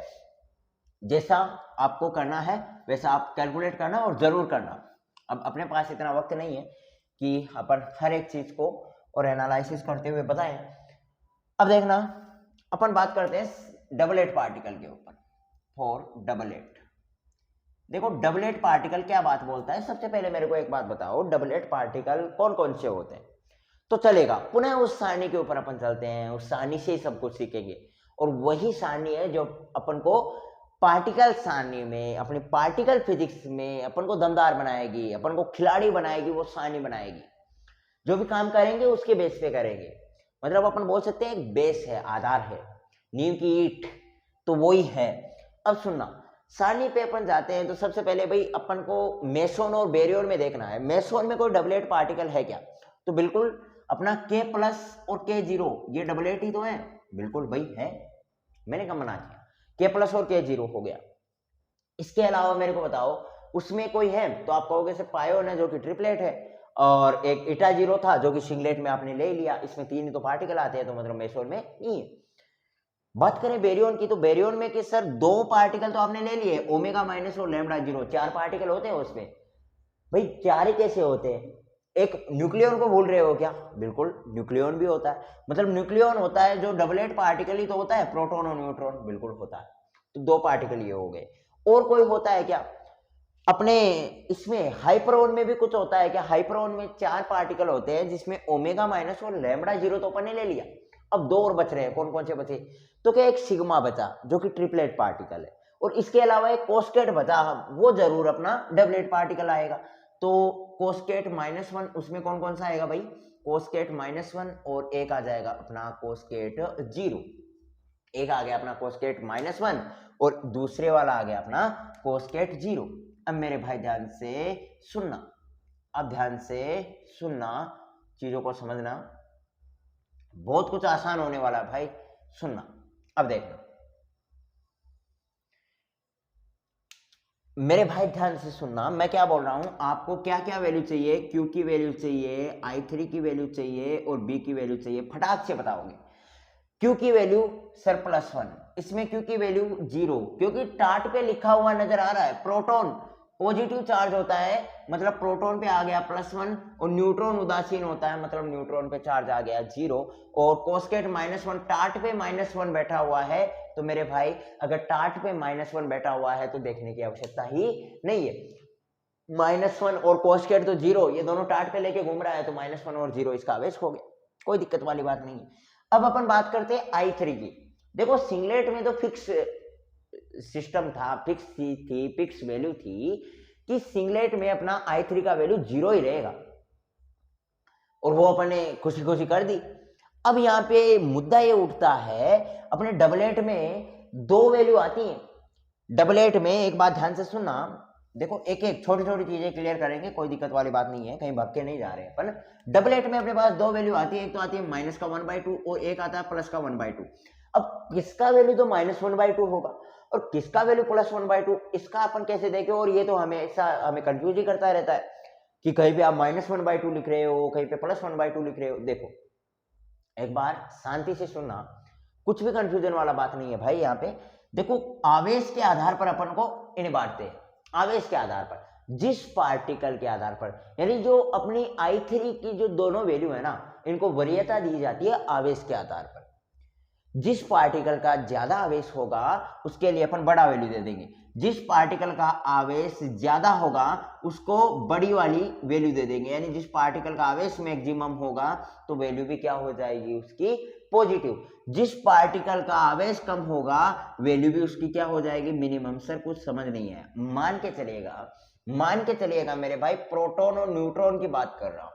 A: जैसा आपको करना है वैसा आप कैलकुलेट करना और जरूर करना। अब अपने पास इतना वक्त नहीं है कि अपन हर एक चीज को और एनालिसिस करते हुए बताएं। अब देखना, अपन बात करते हैं डबलेट पार्टिकल के ऊपर। फॉर डबलेट, देखो डबलेट पार्टिकल क्या बात बोलता है। सबसे पहले मेरे को एक बात बताओ, डबलेट पार्टिकल कौन कौन से होते हैं। तो चलेगा, पुनः उस सारणी के ऊपर अपन चलते हैं, उस सारणी से ही सब कुछ सीखेंगे। और वही सारणी है जो अपन को पार्टिकल सारणी में, अपनी पार्टिकल फिजिक्स में अपन को दमदार बनाएगी, अपन को खिलाड़ी बनाएगी, वो सारणी बनाएगी। जो भी काम करेंगे उसके बेस पे करेंगे। मतलब अपन बोल सकते हैं एक बेस है, आधार है, नींव की ईंट तो वही है। अब सुनना, सारणी पे अपन जाते हैं तो सबसे पहले भाई अपन को मेसोन और बेरियोन में देखना है। मेसोन में कोई डबलेट पार्टिकल है क्या, तो बिल्कुल अपना K+ और K0 ये डबलेट ही तो है। बिल्कुल भाई है, मैंने कब मना किया, K+ और K0 हो गया। इसके अलावा मेरे को बताओ उसमें कोई है, तो आप कहोगे सिर्फ पायोन है जो कि ट्रिपलेट है, और एक ईटा 0 था जो कि सिंगलेट में आपने ले लिया। इसमें 3 तो पार्टिकल आते हैं, तो मतलब मेसोन में नहीं है। बात करें बेरियोन की, तो बेरियोन में कि सर 2 पार्टिकल तो आपने ले लिए, ओमेगा माइनस और लैम्डा 0, 4 पार्टिकल होते हैं उसमें। भाई 4 ही कैसे होते हैं, एक न्यूक्लियन को भूल रहे हो क्या, बिल्कुल न्यूक्लियन भी होता है। मतलब न्यूक्लियन होता है जो डबलेट पार्टिकल ही तो होता है, प्रोटॉन और न्यूट्रॉन, बिल्कुल होता है। तो 2 पार्टिकल ये हो गए। और कोई होता है क्या अपने इसमें, हाइपरॉन में भी कुछ होता है क्या, हाइपरॉन में 4 पार्टिकल होते हैं जिसमें ओमेगा माइनस और लैम्डा 0 तो अपन ने ले लिया। अब 2 और बच रहे हैं, कौन कौन से बचे, तो क्या एक सिग्मा बचा जो कि ट्रिपलेट पार्टिकल है, और इसके अलावा एक कोस्केट बचा, वो जरूर अपना डबलेट पार्टिकल आएगा। तो कोस्केट -1, उसमें कौन कौन सा आएगा भाई, कोस्केट -1 और एक आ जाएगा अपना कोस्केट 0। एक आ गया अपना कोस्केट -1 और दूसरे वाला आ गया अपना कोस्केट 0। अब मेरे भाई ध्यान से सुनना, अब ध्यान से सुनना, चीजों को समझना, बहुत कुछ आसान होने वाला है भाई, सुनना। अब देखना मेरे भाई, ध्यान से सुनना, मैं क्या बोल रहा हूं, आपको क्या क्या वैल्यू चाहिए, Q की वैल्यू चाहिए, I3 की वैल्यू चाहिए और B की वैल्यू चाहिए, फटाक से बताओगे। Q की वैल्यू सर +1, इसमें Q की वैल्यू 0, क्योंकि टार्ट पे लिखा हुआ नजर आ रहा है प्रोटॉन पॉजिटिव चार्ज होता है, मतलब प्रोटॉन पे आ गया +1, और न्यूट्रॉन उदासीन होता है, मतलब न्यूट्रॉन पे चार्ज आ गया 0। और कोस्केट -1, टार्ट पे -1 बैठा हुआ है, तो मेरे भाई अगर टार्ट पे -1 बैठा हुआ है तो देखने की आवश्यकता ही नहीं है। -1 और कोस्केट तो 0, ये दोनों टार्ट पे लेके घूम रहा है, तो -1 और 0 इसका आवेश हो गया, कोई दिक्कत वाली बात नहीं है। अब अपन बात करते हैं I3 की। देखो सिंगलेट में तो फिक्स सिस्टम था, फिक्स वैल्यू थी कि सिंगलेट में अपना I3 का वैल्यू 0 ही रहेगा, और वो अपन ने खुशी खुशी कर दी। अब यहाँ पे मुद्दा ये उठता है, अपने डबलेट में 2 वैल्यू आती हैं। डबलेट में एक बात ध्यान से सुनना, देखो एक एक छोटी छोटी चीजें क्लियर करेंगे, कोई दिक्कत वाली बात नहीं है, कहीं भाग के नहीं जा रहे हैं अपन। डबलेट में अपने पास 2 वैल्यू आती है, एक तो आती है -1/2 और एक आता है +1/2। अब किसका वैल्यू तो -1/2 होगा और किसका वैल्यू +1/2, इसका अपन कैसे देखें। और ये तो हमेशा हमें कंफ्यूज ही करता रहता है कि कहीं पे आप -1/2 लिख रहे हो, कहीं पे +1/2 लिख रहे हो। देखो एक बार शांति से सुनना, कुछ भी कंफ्यूजन वाला बात नहीं है भाई। यहाँ पे देखो आवेश के आधार पर अपन को इन्हें बांटते हैं, आवेश के आधार पर, जिस पार्टिकल के आधार पर, यानी जो अपनी I3 की जो दोनों वैल्यू है ना, इनको वरीयता दी जाती है आवेश के आधार पर। जिस पार्टिकल का ज्यादा आवेश होगा उसके लिए अपन बड़ा वैल्यू दे देंगे, जिस पार्टिकल का आवेश ज्यादा होगा उसको बड़ी वाली वैल्यू दे देंगे। यानी जिस पार्टिकल का आवेश मैक्सिमम होगा तो वैल्यू भी क्या हो जाएगी उसकी, पॉजिटिव। जिस पार्टिकल का आवेश कम होगा वैल्यू भी उसकी क्या हो जाएगी, मिनिमम। सर कुछ समझ नहीं है, मान के चलिएगा मेरे भाई, प्रोटॉन और न्यूट्रॉन की बात कर रहा हूं,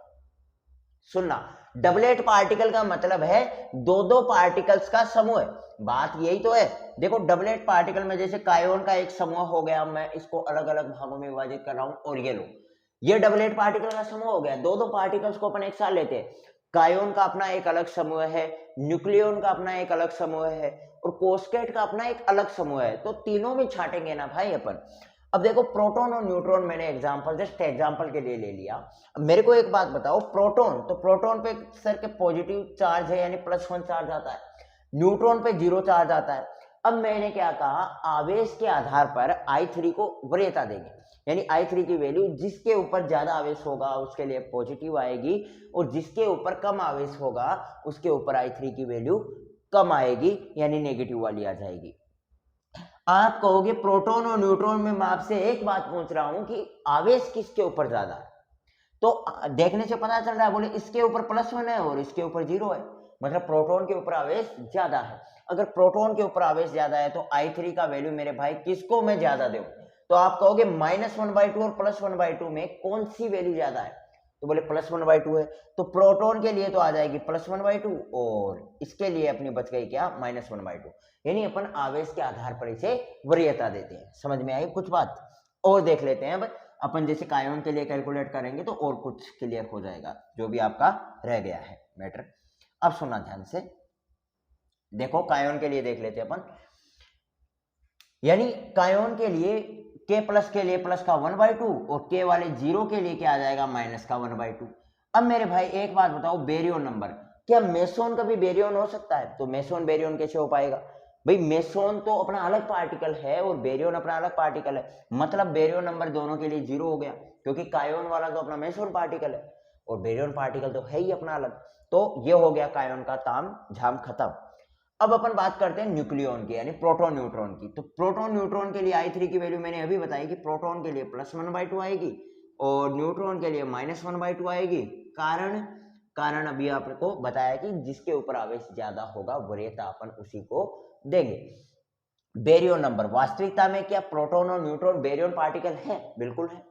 A: सुनना। डबलेट पार्टिकल का मतलब है दो दो पार्टिकल्स का समूह है, बात यही तो है। देखो डबलेट पार्टिकल में जैसे कायोन का एक समूह हो गया, मैं इसको अलग अलग भागों में विभाजित कर रहा हूं, और ये लो, ये डबलेट पार्टिकल का समूह हो गया। दो दो पार्टिकल्स को अपन एक साथ लेते हैं, कायोन का अपना एक अलग समूह है, न्यूक्लियन का अपना एक अलग समूह है, और कोस्केट का अपना एक अलग समूह है, तो तीनों में छाटेंगे ना भाई अपन। अब देखो प्रोटॉन और न्यूट्रॉन मैंने एग्जांपल, जस्ट एग्जांपल के लिए ले लिया। अब मेरे को एक बात बताओ, प्रोटॉन, तो प्रोटॉन पे सर के पॉजिटिव चार्ज है यानी +1 चार्ज आता है, न्यूट्रॉन पे 0 चार्ज आता है। अब मैंने क्या कहा, आवेश के आधार पर I3 को वरीयता देंगे, यानी I3 की वैल्यू जिसके ऊपर ज्यादा आवेश होगा उसके लिए पॉजिटिव आएगी, और जिसके ऊपर कम आवेश होगा उसके ऊपर I3 की वैल्यू कम आएगी, यानी नेगेटिव वाली आ जाएगी। आप कहोगे प्रोटॉन और न्यूट्रॉन में मैं आपसे एक बात पूछ रहा हूं कि आवेश किसके ऊपर ज्यादा है, तो देखने से पता चल रहा है, बोले इसके ऊपर +1 है और इसके ऊपर 0 है, मतलब प्रोटॉन के ऊपर आवेश ज्यादा है। अगर प्रोटॉन के ऊपर आवेश ज्यादा है तो I3 का वैल्यू मेरे भाई किसको मैं ज्यादा दूं, तो आप कहोगे -1/2 और +1/2 में कौन सी वैल्यू ज्यादा है, तो बोले +1/2 है, तो प्रोटॉन के लिए तो आ जाएगी +1/2, और इसके लिए अपनी बच गई क्या, -1/2, यानी अपन आवेश के आधार पर इसे वरीयता देते हैं। समझ में आई कुछ बात, और देख लेते हैं। अब अपन जैसे कायोन के लिए कैलकुलेट करेंगे तो और कुछ क्लियर हो जाएगा जो भी आपका रह गया है मैटर। अब सुनना ध्यान से, देखो कायोन के लिए देख लेते हैं अपन, यानी कायोन के लिए K+ के लिए प्लस का 1/2 और K वाले 0 के लिए क्या आ जाएगा, माइनस का 1/2। अब मेरे भाई एक बात बताओ, बेरियन नंबर, क्या मेसोन का भी बेरियन हो सकता है, तो मेसोन बेरियन कैसे हो पाएगा भाई, मेसोन तो अपना अलग पार्टिकल है और बेरियन अपना अलग पार्टिकल है, मतलब बेरियन नंबर दोनों के लिए 0 हो गया, क्योंकि कायोन वाला तो अपना मेसोन पार्टिकल है और बेरियन पार्टिकल तो है ही अपना अलग, तो ये हो गया कायोन का ताम झाम खत्म। अब अपन बात करते हैं न्यूक्लियन की, यानी प्रोटॉन न्यूट्रॉन की। तो प्रोटॉन न्यूट्रॉन के लिए I3 की वैल्यू मैंने अभी बताई कि प्रोटॉन के लिए +1/2 आएगी और न्यूट्रॉन के लिए -1/2 आएगी। कारण अभी आपको बताया कि जिसके ऊपर आवेश ज्यादा होगा वरीयता अपन उसी को देंगे। बेरियन नंबर, वास्तविकता में क्या प्रोटॉन और न्यूट्रॉन बेरियन पार्टिकल है, बिल्कुल है।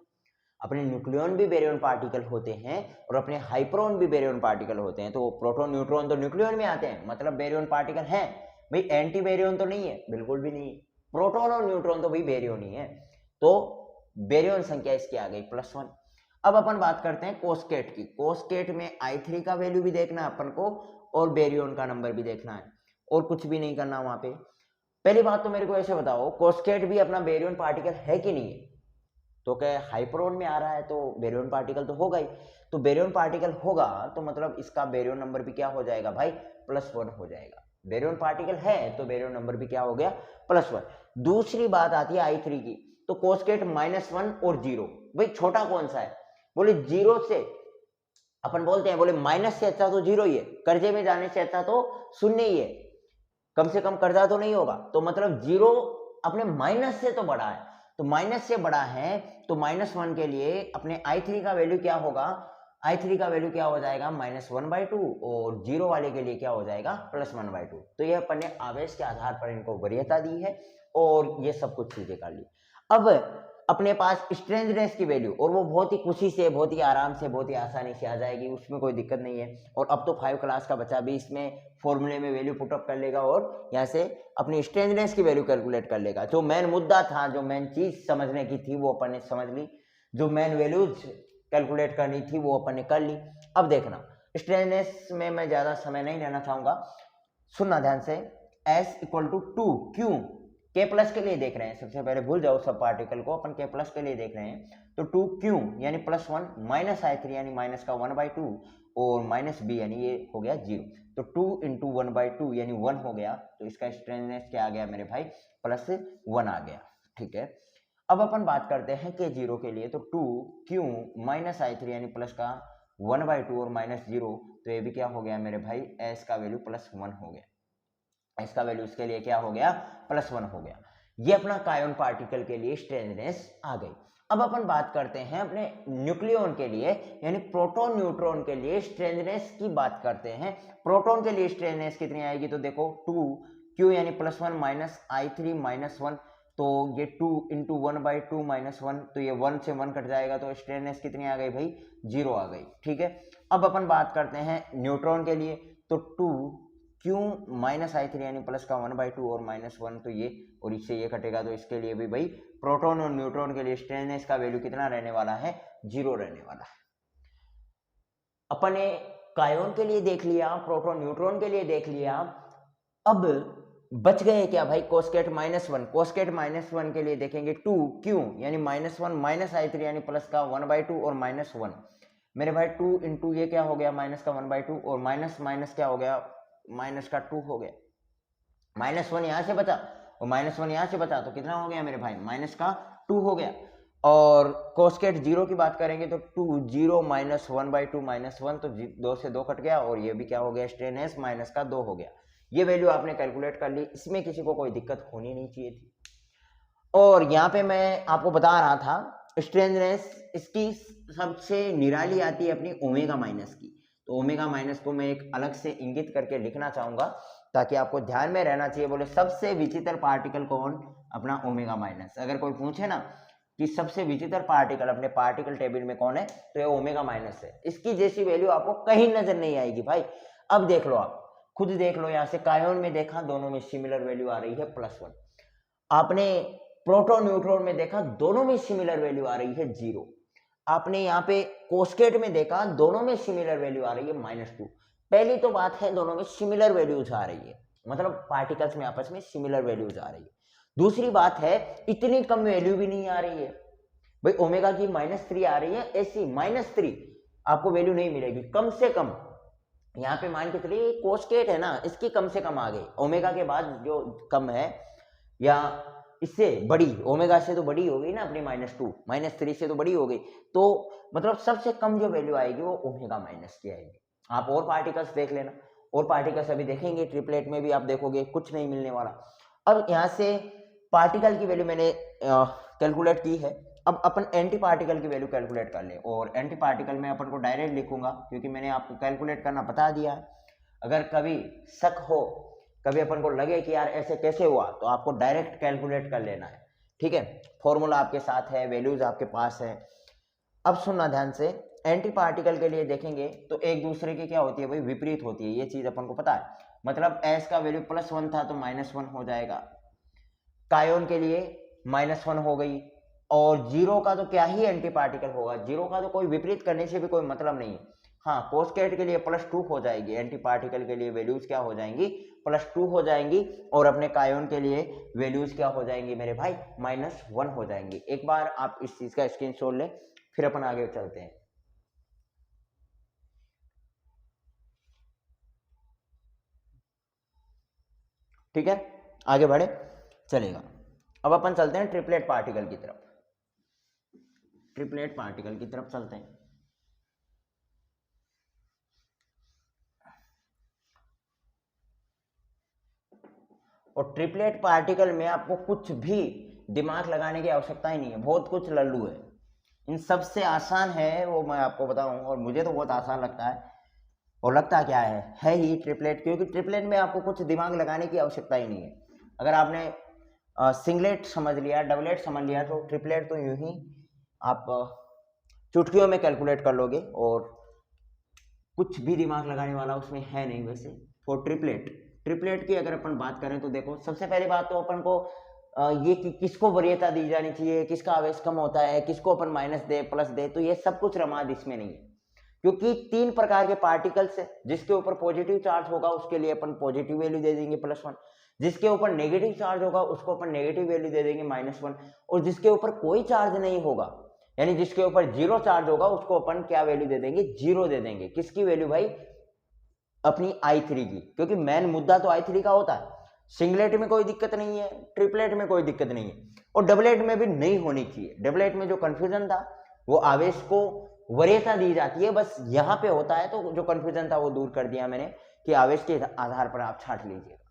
A: अपने न्यूक्लियन भी बेरियन पार्टिकल होते हैं और अपने हाइप्रोन भी बेरियन पार्टिकल होते हैं, तो प्रोटॉन न्यूट्रॉन तो न्यूक्लियन में आते हैं, मतलब बेरियन पार्टिकल हैं भाई, एंटी बेरियन तो नहीं है, बिल्कुल भी नहीं है। प्रोटॉन और न्यूट्रॉन तो भाई बेरियन ही है, तो बेरियन संख्या इसकी आ गई +1। अब अपन बात करते हैं कोस्केट की। कोस्केट में I3 का वैल्यू भी देखना है अपन को और बेरियन का नंबर भी देखना है, और कुछ भी नहीं करना वहां पे। पहली बात तो मेरे को ऐसे बताओ, कोस्केट भी अपना बेरियन पार्टिकल है कि नहीं है, तो क्या हाइप्रोन में आ रहा है तो बेरियन पार्टिकल तो होगा ही, तो बेरियन पार्टिकल होगा तो मतलब इसका बेरियन नंबर भी क्या हो जाएगा भाई, +1 हो जाएगा। बेरियन पार्टिकल है तो बेरियन नंबर भी क्या हो गया, +1। दूसरी बात आती है I3 की, तो कोस्केट -1 और 0, भाई छोटा कौन सा है, बोले 0 से अपन बोलते हैं, बोले माइनस से अच्छा तो 0 ही है, कर्जे में जाने से अच्छा तो 0 ही है, कम से कम कर्जा तो नहीं होगा, तो मतलब 0 अपने माइनस से तो बड़ा है, तो माइनस से बड़ा है तो -1 के लिए अपने I3 का वैल्यू क्या होगा, I3 का वैल्यू क्या हो जाएगा, -1/2, और 0 वाले के लिए क्या हो जाएगा, +1/2। तो ये अपन ने आवेश के आधार पर इनको वरीयता दी है और ये सब कुछ चीजें कर ली। अब अपने पास स्ट्रेंथनेस की वैल्यू, और वो बहुत ही खुशी से, बहुत ही आराम से, बहुत ही आसानी से आ जाएगी, उसमें कोई दिक्कत नहीं है। और अब तो 5 क्लास का बच्चा भी इसमें फॉर्मूले में वैल्यू पुटअप कर लेगा और यहाँ से अपनी स्ट्रेंथनेस की वैल्यू कैलकुलेट कर लेगा। जो मेन मुद्दा था, जो मेन चीज समझने की थी वो अपन ने समझ ली, जो मेन वैल्यूज कैलकुलेट करनी थी वो अपन ने कर ली। अब देखना, स्ट्रेंथनेस में मैं ज्यादा समय नहीं लेना चाहूंगा, सुनना ध्यान से। S = 2 क्यों, K+ के लिए देख रहे हैं, सबसे पहले भूल जाओ सब पार्टिकल को, अपन K+ के लिए देख रहे हैं, तो 2 क्यों यानी +1, -I3 यानी माइनस का 1/2 और -B यानी ये हो गया 0, तो 2 × 1/2 यानी 1 हो गया, तो इसका स्ट्रेंथनेस क्या आ गया मेरे भाई, +1 आ गया। ठीक है, अब अपन बात करते हैं K0 के लिए, तो 2 क्यों -I3 यानी प्लस का 1/2 और -0, तो ये भी क्या हो गया मेरे भाई, S का वैल्यू +1 हो गया, इसका वैल्यू इसके लिए क्या हो गया, +1 हो गया। ये अपना कायोन पार्टिकल के लिए स्ट्रेंथनेस आ गई। अब अपन बात करते हैं अपने न्यूक्लियन के लिए, यानी प्रोटॉन न्यूट्रॉन के लिए स्ट्रेंथनेस की बात करते हैं। प्रोटॉन के लिए स्ट्रेंथनेस कितनी आएगी, तो देखो 2 क्यों यानी +1 -I3 -1, तो ये 2 × 1/2 -1, तो ये 1 से 1 कट जाएगा, तो स्ट्रेंथनेस कितनी आ गई भाई, 0 आ गई। ठीक है, अब अपन बात करते हैं न्यूट्रॉन के लिए, तो 2 क्यू माइनस आई 3 यानी प्लस का 1/2 और -1 तो ये, और इससे ये कटेगा, तो इसके लिए भी भाई प्रोटॉन और न्यूट्रॉन के लिए स्ट्रेननेस का वैल्यू कितना रहने वाला है, 0 रहने वाला है। अपने कायोन के लिए देख लिया, प्रोटॉन न्यूट्रॉन के लिए देख लिया। अब बच गए क्या भाई, कोस्केट -1। कोस्केट -1 के लिए देखेंगे 2 क्यू यानी -1 माइनस आई 3 यानी प्लस का 1/2 और -1। मेरे भाई 2 इंटू ये क्या हो गया, माइनस का 1/2 और माइनस माइनस क्या हो गया, माइनस का 2 हो गया। -1 यहां से बचा और -1 यहां से बचा, तो कितना हो गया मेरे भाई, माइनस का 2 हो गया। और कोस्केट 0 की बात करेंगे तो 2 0 माइनस 1/2 -1, तो 2 से 2 कट गया और ये भी क्या हो गया, स्ट्रेननेस माइनस का 2 हो गया। ये वैल्यू आपने कैलकुलेट कर ली, इसमें किसी को कोई दिक्कत होनी नहीं चाहिए थी। और यहाँ पे मैं आपको बता रहा था स्ट्रेननेस इसकी सबसे निराली आती है अपनी ओमेगा माइनस की, तो ओमेगा माइनस को मैं एक अलग से इंगित करके लिखना चाहूंगा ताकि आपको ध्यान में रहना चाहिए। बोले सबसे विचित्र पार्टिकल कौन, अपना ओमेगा माइनस। अगर कोई पूछे ना कि सबसे विचित्र पार्टिकल अपने पार्टिकल टेबल में कौन है, तो ये ओमेगा माइनस है। इसकी जैसी वैल्यू आपको कहीं नजर नहीं आएगी भाई। अब देख लो, आप खुद देख लो, यहाँ से कायोन में देखा दोनों में सिमिलर वैल्यू आ रही है +1। आपने प्रोटॉन न्यूट्रॉन में देखा दोनों में सिमिलर वैल्यू आ रही है 0। आपने यहाँ पे कोस्केट में देखा दोनों में सिमिलर वैल्यू आ रही है -2। पहली तो बात है दोनों में सिमिलर वैल्यूज आ रही है, मतलब पार्टिकल्स में आपस में सिमिलर वैल्यूज आ रही है। दूसरी बात है इतनी कम वैल्यू भी नहीं आ रही है भाई, ओमेगा की -3 आ रही है, ऐसी -3 आपको वैल्यू नहीं मिलेगी। कम से कम यहाँ पे मान के चलिए कोस्केट है ना, इसकी कम से कम आ गई, ओमेगा के बाद जो कम है या इससे बड़ी, ओमेगा से तो बड़ी हो गई ना अपनी -2, -3 से तो बड़ी हो गई, तो मतलब सबसे कम जो वैल्यू आएगी वो ओमेगा माइनस की आएगी। आप और पार्टिकल्स देख लेना, और पार्टिकल्स अभी देखेंगे ट्रिपलेट में भी आप देखोगे कुछ नहीं मिलने वाला। अब यहाँ से पार्टिकल की वैल्यू मैंने कैलकुलेट की है, अब अपन एंटी पार्टिकल की वैल्यू कैलकुलेट कर ले। और एंटी पार्टिकल में अपन को डायरेक्ट लिखूंगा क्योंकि मैंने आपको कैलकुलेट करना बता दिया है। अगर कभी शक हो, कभी अपन को लगे कि यार ऐसे कैसे हुआ, तो आपको डायरेक्ट कैलकुलेट कर लेना है, ठीक है। फॉर्मूला आपके साथ है, वैल्यूज आपके पास है। अब सुनना ध्यान से, एंटी पार्टिकल के लिए देखेंगे तो एक दूसरे की क्या होती है भाई, विपरीत होती है, ये चीज अपन को पता है। मतलब एस का वैल्यू +1 था तो -1 हो जाएगा, कायोन के लिए -1 हो गई, और 0 का तो क्या ही एंटी पार्टिकल होगा, 0 का तो कोई विपरीत करने से भी कोई मतलब नहीं है। हाँ, कोस्केट के लिए +2 हो जाएगी, एंटी पार्टिकल के लिए वैल्यूज क्या हो जाएंगी, +2 हो जाएंगी, और अपने कायोन के लिए वैल्यूज क्या हो जाएंगी मेरे भाई, -1 हो जाएंगी। एक बार आप इस चीज का स्क्रीनशॉट ले, फिर अपन आगे चलते हैं। ठीक है, आगे बढ़े चलेगा। अब अपन चलते हैं ट्रिपलेट पार्टिकल की तरफ, ट्रिपलेट पार्टिकल की तरफ चलते हैं। और ट्रिपलेट पार्टिकल में आपको कुछ भी दिमाग लगाने की आवश्यकता ही नहीं है, बहुत कुछ लल्लू है। इन सबसे आसान है वो मैं आपको बताऊं, और मुझे तो बहुत आसान लगता है, और लगता क्या है ही ट्रिपलेट, क्योंकि ट्रिपलेट में आपको कुछ दिमाग लगाने की आवश्यकता ही नहीं है। अगर आपने सिंगलेट समझ लिया, डबलेट समझ लिया, तो ट्रिपलेट तो यूं ही आप चुटकियों में कैलकुलेट कर लोगे, और कुछ भी दिमाग लगाने वाला उसमें है नहीं। वैसे फॉर ट्रिपलेट की अगर अपन बात करें तो देखो, सबसे पहली बात तो अपन को ये कि किसको वरीयता दी जानी चाहिए, किसका आवेश कम होता है, किसको अपन माइनस दे प्लस दे, तो ये सब कुछ रमाद इसमें नहीं है, क्योंकि 3 प्रकार के पार्टिकल्स है। जिसके ऊपर पॉजिटिव चार्ज होगा उसके लिए अपन पॉजिटिव वैल्यू दे देंगे +1, जिसके ऊपर नेगेटिव चार्ज होगा उसको अपन नेगेटिव वैल्यू दे देंगे -1, और जिसके ऊपर कोई चार्ज नहीं होगा, यानी जिसके ऊपर 0 चार्ज होगा, उसको अपन क्या वैल्यू दे देंगे, 0 दे देंगे। किसकी वैल्यू भाई, अपनी I3 की, क्योंकि मेन मुद्दा तो I3 का होता है। सिंगलेट में कोई दिक्कत नहीं है, ट्रिपलेट में कोई दिक्कत नहीं है, और डबलेट में भी नहीं होनी चाहिए। डबलेट में जो कंफ्यूजन था वो आवेश को वरीयता दी जाती है, बस यहाँ पे होता है, तो जो कंफ्यूजन था वो दूर कर दिया मैंने कि आवेश के आधार पर आप छांट लीजिएगा,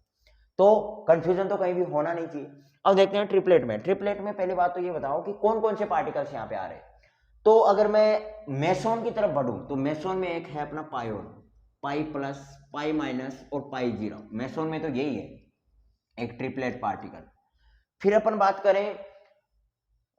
A: तो कंफ्यूजन तो कहीं भी होना नहीं चाहिए। अब देखते हैं ट्रिपलेट में। ट्रिपलेट में पहली बात तो ये बताओ कि कौन कौन से पार्टिकल्स यहाँ पे आ रहे हैं। तो अगर मैं मेसोन की तरफ बढ़ूं तो मेसोन में एक है अपना पायोन, पाई प्लस, पाई माइनस और पाई 0। मेसोन में तो यही है एक ट्रिपलेट पार्टिकल। फिर अपन बात करें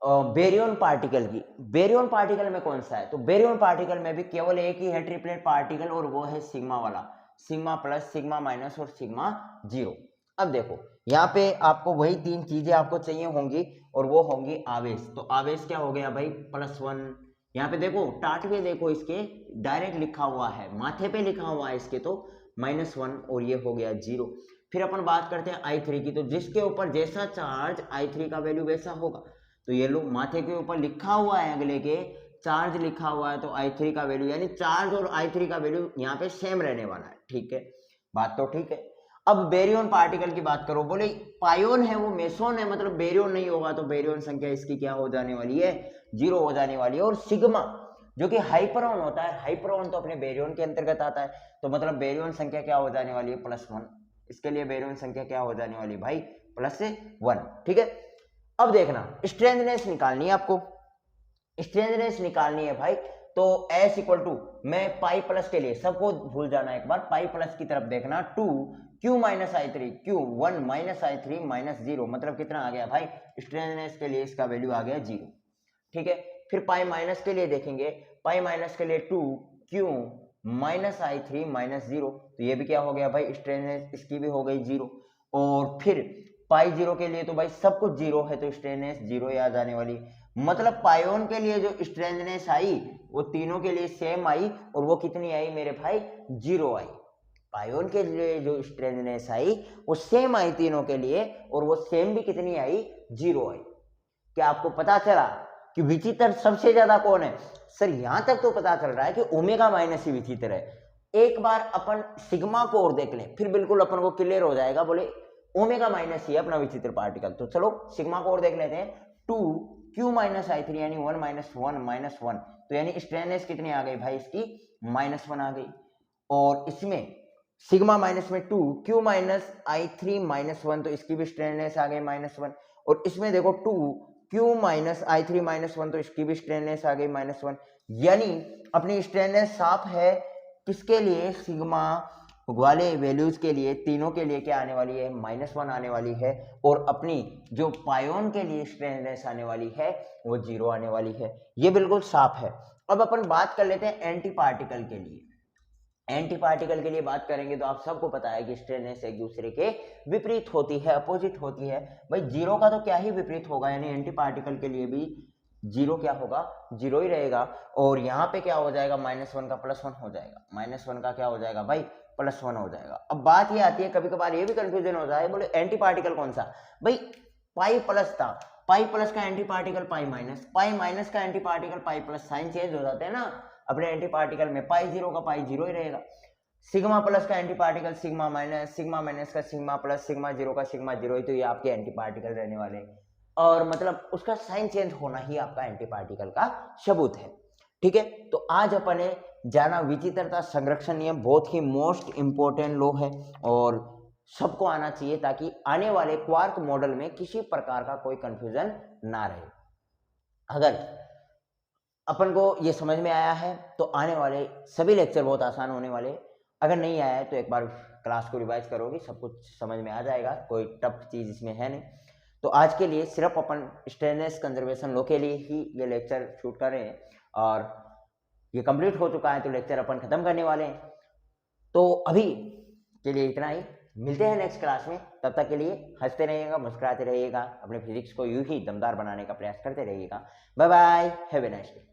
A: बेरियन पार्टिकल की। बेरियन पार्टिकल में कौन सा है, तो बेरियन पार्टिकल में भी केवल एक ही है ट्रिपलेट पार्टिकल और वो है सिग्मा वाला, सिग्मा प्लस, सिग्मा माइनस और सिग्मा जीरो। अब देखो यहाँ पे आपको वही तीन चीजें आपको चाहिए होंगी और वो होंगी आवेश। तो आवेश क्या हो गया भाई, +1। यहाँ पे देखो टाट पे देखो इसके डायरेक्ट लिखा हुआ है, माथे पे लिखा हुआ है इसके, तो -1 और ये हो गया 0। फिर अपन बात करते हैं I3 की, तो जिसके ऊपर जैसा चार्ज I3 का वैल्यू वैसा होगा। तो ये लो माथे के ऊपर लिखा हुआ है अगले के चार्ज लिखा हुआ है, तो I3 का वैल्यू यानी चार्ज और I3 का वैल्यू यहाँ पे सेम रहने वाला है। ठीक है, बात तो ठीक है। अब बेरियन पार्टिकल की बात करो, बोले पायोन है वो मेसोन है, मतलब बेरियन नहीं होगा, तो बेरियन संख्या इसकी क्या हो जाने वाली है, 0 हो जाने वाली है। और सिग्मा जो कि हाइपरॉन होता है, हाइपरॉन तो अपने बेरियन के अंतर्गत आता है, तो मतलब बेरियन संख्या क्या हो जाने वाली है, +1। इसके लिए बेरियन संख्या क्या हो जाने वाली भाई, +1। ठीक है, अब देखना स्ट्रेंथनेस निकालनी है आपको, स्ट्रेंथनेस निकालनी है भाई। तो S इक्वल टू, मैं पाई प्लस के लिए सबको भूल जाना एक बार, पाई प्लस की तरफ देखना, 2Q minus I3, Q1 minus I3 minus 0, मतलब कितना आ गया भाई, स्ट्रेंथनेस के लिए इसका वैल्यू आ गया 0। ठीक है, फिर पाई माइनस के लिए देखेंगे, पाई माइनस के लिए 2Q माइनस I3 माइनस 0, तो ये भी क्या हो गया भाई, स्ट्रेंथनेस इसकी भी हो गई 0। और फिर पाई 0 के लिए तो भाई सब कुछ 0 है, तो स्ट्रेंथनेस 0 ही आ जाने वाली, मतलब पायोन के लिए जो स्ट्रेंथनेस आई वो तीनों के लिए सेम आई, और वो कितनी आई मेरे भाई, 0 आई। पायोन के लिए जो स्ट्रेंथनेस आई वो सेम आई तीनों के लिए, और वो सेम भी कितनी आई, 0 आई। क्या आपको पता चला कि विचित्र सबसे ज्यादा कौन है? सर यहां तक तो पता चल रहा है कि ओमेगा माइनस ही विचित्र है। एक बार अपन सिग्मा को और देख लें, फिर बिल्कुल अपन को क्लियर हो जाएगा, बोले ओमेगा माइनस ही है अपना विचित्र पार्टिकल। तो चलो सिग्मा को और देख लेते हैं, 2Q माइनस I3 यानी 1 माइनस 1 माइनस 1, तो यानी स्ट्रेंथनेस कितनी आ गई भाई इसकी, -1 आ गई। और इसमें सिग्मा माइनस में 2Q माइनस I3 माइनस 1, तो इसकी भी स्ट्रेंथनेस आ गई -1। और इसमें देखो 2Q माइनस I3 माइनस 1, तो इसकी भी स्ट्रेंथनेस आ गई -1। यानी अपनी स्ट्रेंथनेस साफ है किसके लिए, सिग्मा वाले वैल्यूज के लिए, तीनों के लिए क्या आने वाली है, -1 आने वाली है। और अपनी जो पायोन के लिए स्ट्रेंथनेस आने वाली है वो 0 आने वाली है, ये बिल्कुल साफ है। अब अपन बात कर लेते हैं एंटी पार्टिकल के लिए। एंटी पार्टिकल के लिए बात करेंगे तो आप सबको पता है कि स्ट्रेंथनेस एक दूसरे के विपरीत होती है, अपोजिट होती है। भाई 0 का तो क्या ही विपरीत होगा, यानी एंटी पार्टिकल के लिए भी 0 क्या होगा, 0 ही रहेगा। और यहाँ पे क्या हो जाएगा, -1 का +1 हो जाएगा, -1 का क्या हो जाएगा भाई, +1 हो जाएगा। अब बात ये आती है, कभी कभार ये भी कंफ्यूजन हो जाए, बोले एंटी पार्टिकल कौन सा, भाई पाई प्लस था, पाई प्लस का एंटी पार्टिकल पाई माइनस का anti particle pi plus, sign change हो जाते हैं ना अपने एंटी पार्टिकल में, पाई 0 का पाई 0 ही रहेगा। सिग्मा प्लस का एंटी पार्टिकल सिग्मा माइनस का सिग्मा प्लस, सिग्मा 0 का सिग्मा 0 ही, तो ये आपके एंटी पार्टिकल रहने वाले हैं। और मतलब उसका साइन चेंज होना ही आपका एंटी पार्टिकल का सबूत है। ठीक है, तो आज अपन ने जाना विचित्रता संरक्षण नियम, बहुत ही मोस्ट इंपोर्टेंट लॉ है और सबको आना चाहिए, ताकि आने वाले क्वार्क मॉडल में किसी प्रकार का कोई कंफ्यूजन ना रहे। अगर अपन को ये समझ में आया है तो आने वाले सभी लेक्चर बहुत आसान होने वाले। अगर नहीं आया है तो एक बार क्लास को रिवाइज करोगे, सब कुछ समझ में आ जाएगा, कोई टफ चीज इसमें है नहीं। तो आज के लिए सिर्फ अपन स्ट्रेंथनेस कंजर्वेशन लॉ के लिए ही ये लेक्चर शूट कर रहे हैं, और ये कंप्लीट हो चुका है, तो लेक्चर अपन खत्म करने वाले हैं। तो अभी के लिए इतना ही, मिलते हैं नेक्स्ट क्लास में। तब तक के लिए हंसते रहिएगा, मुस्कुराते रहिएगा, अपने फिजिक्स को यूं ही दमदार बनाने का प्रयास करते रहिएगा। Bye bye, have a nice day.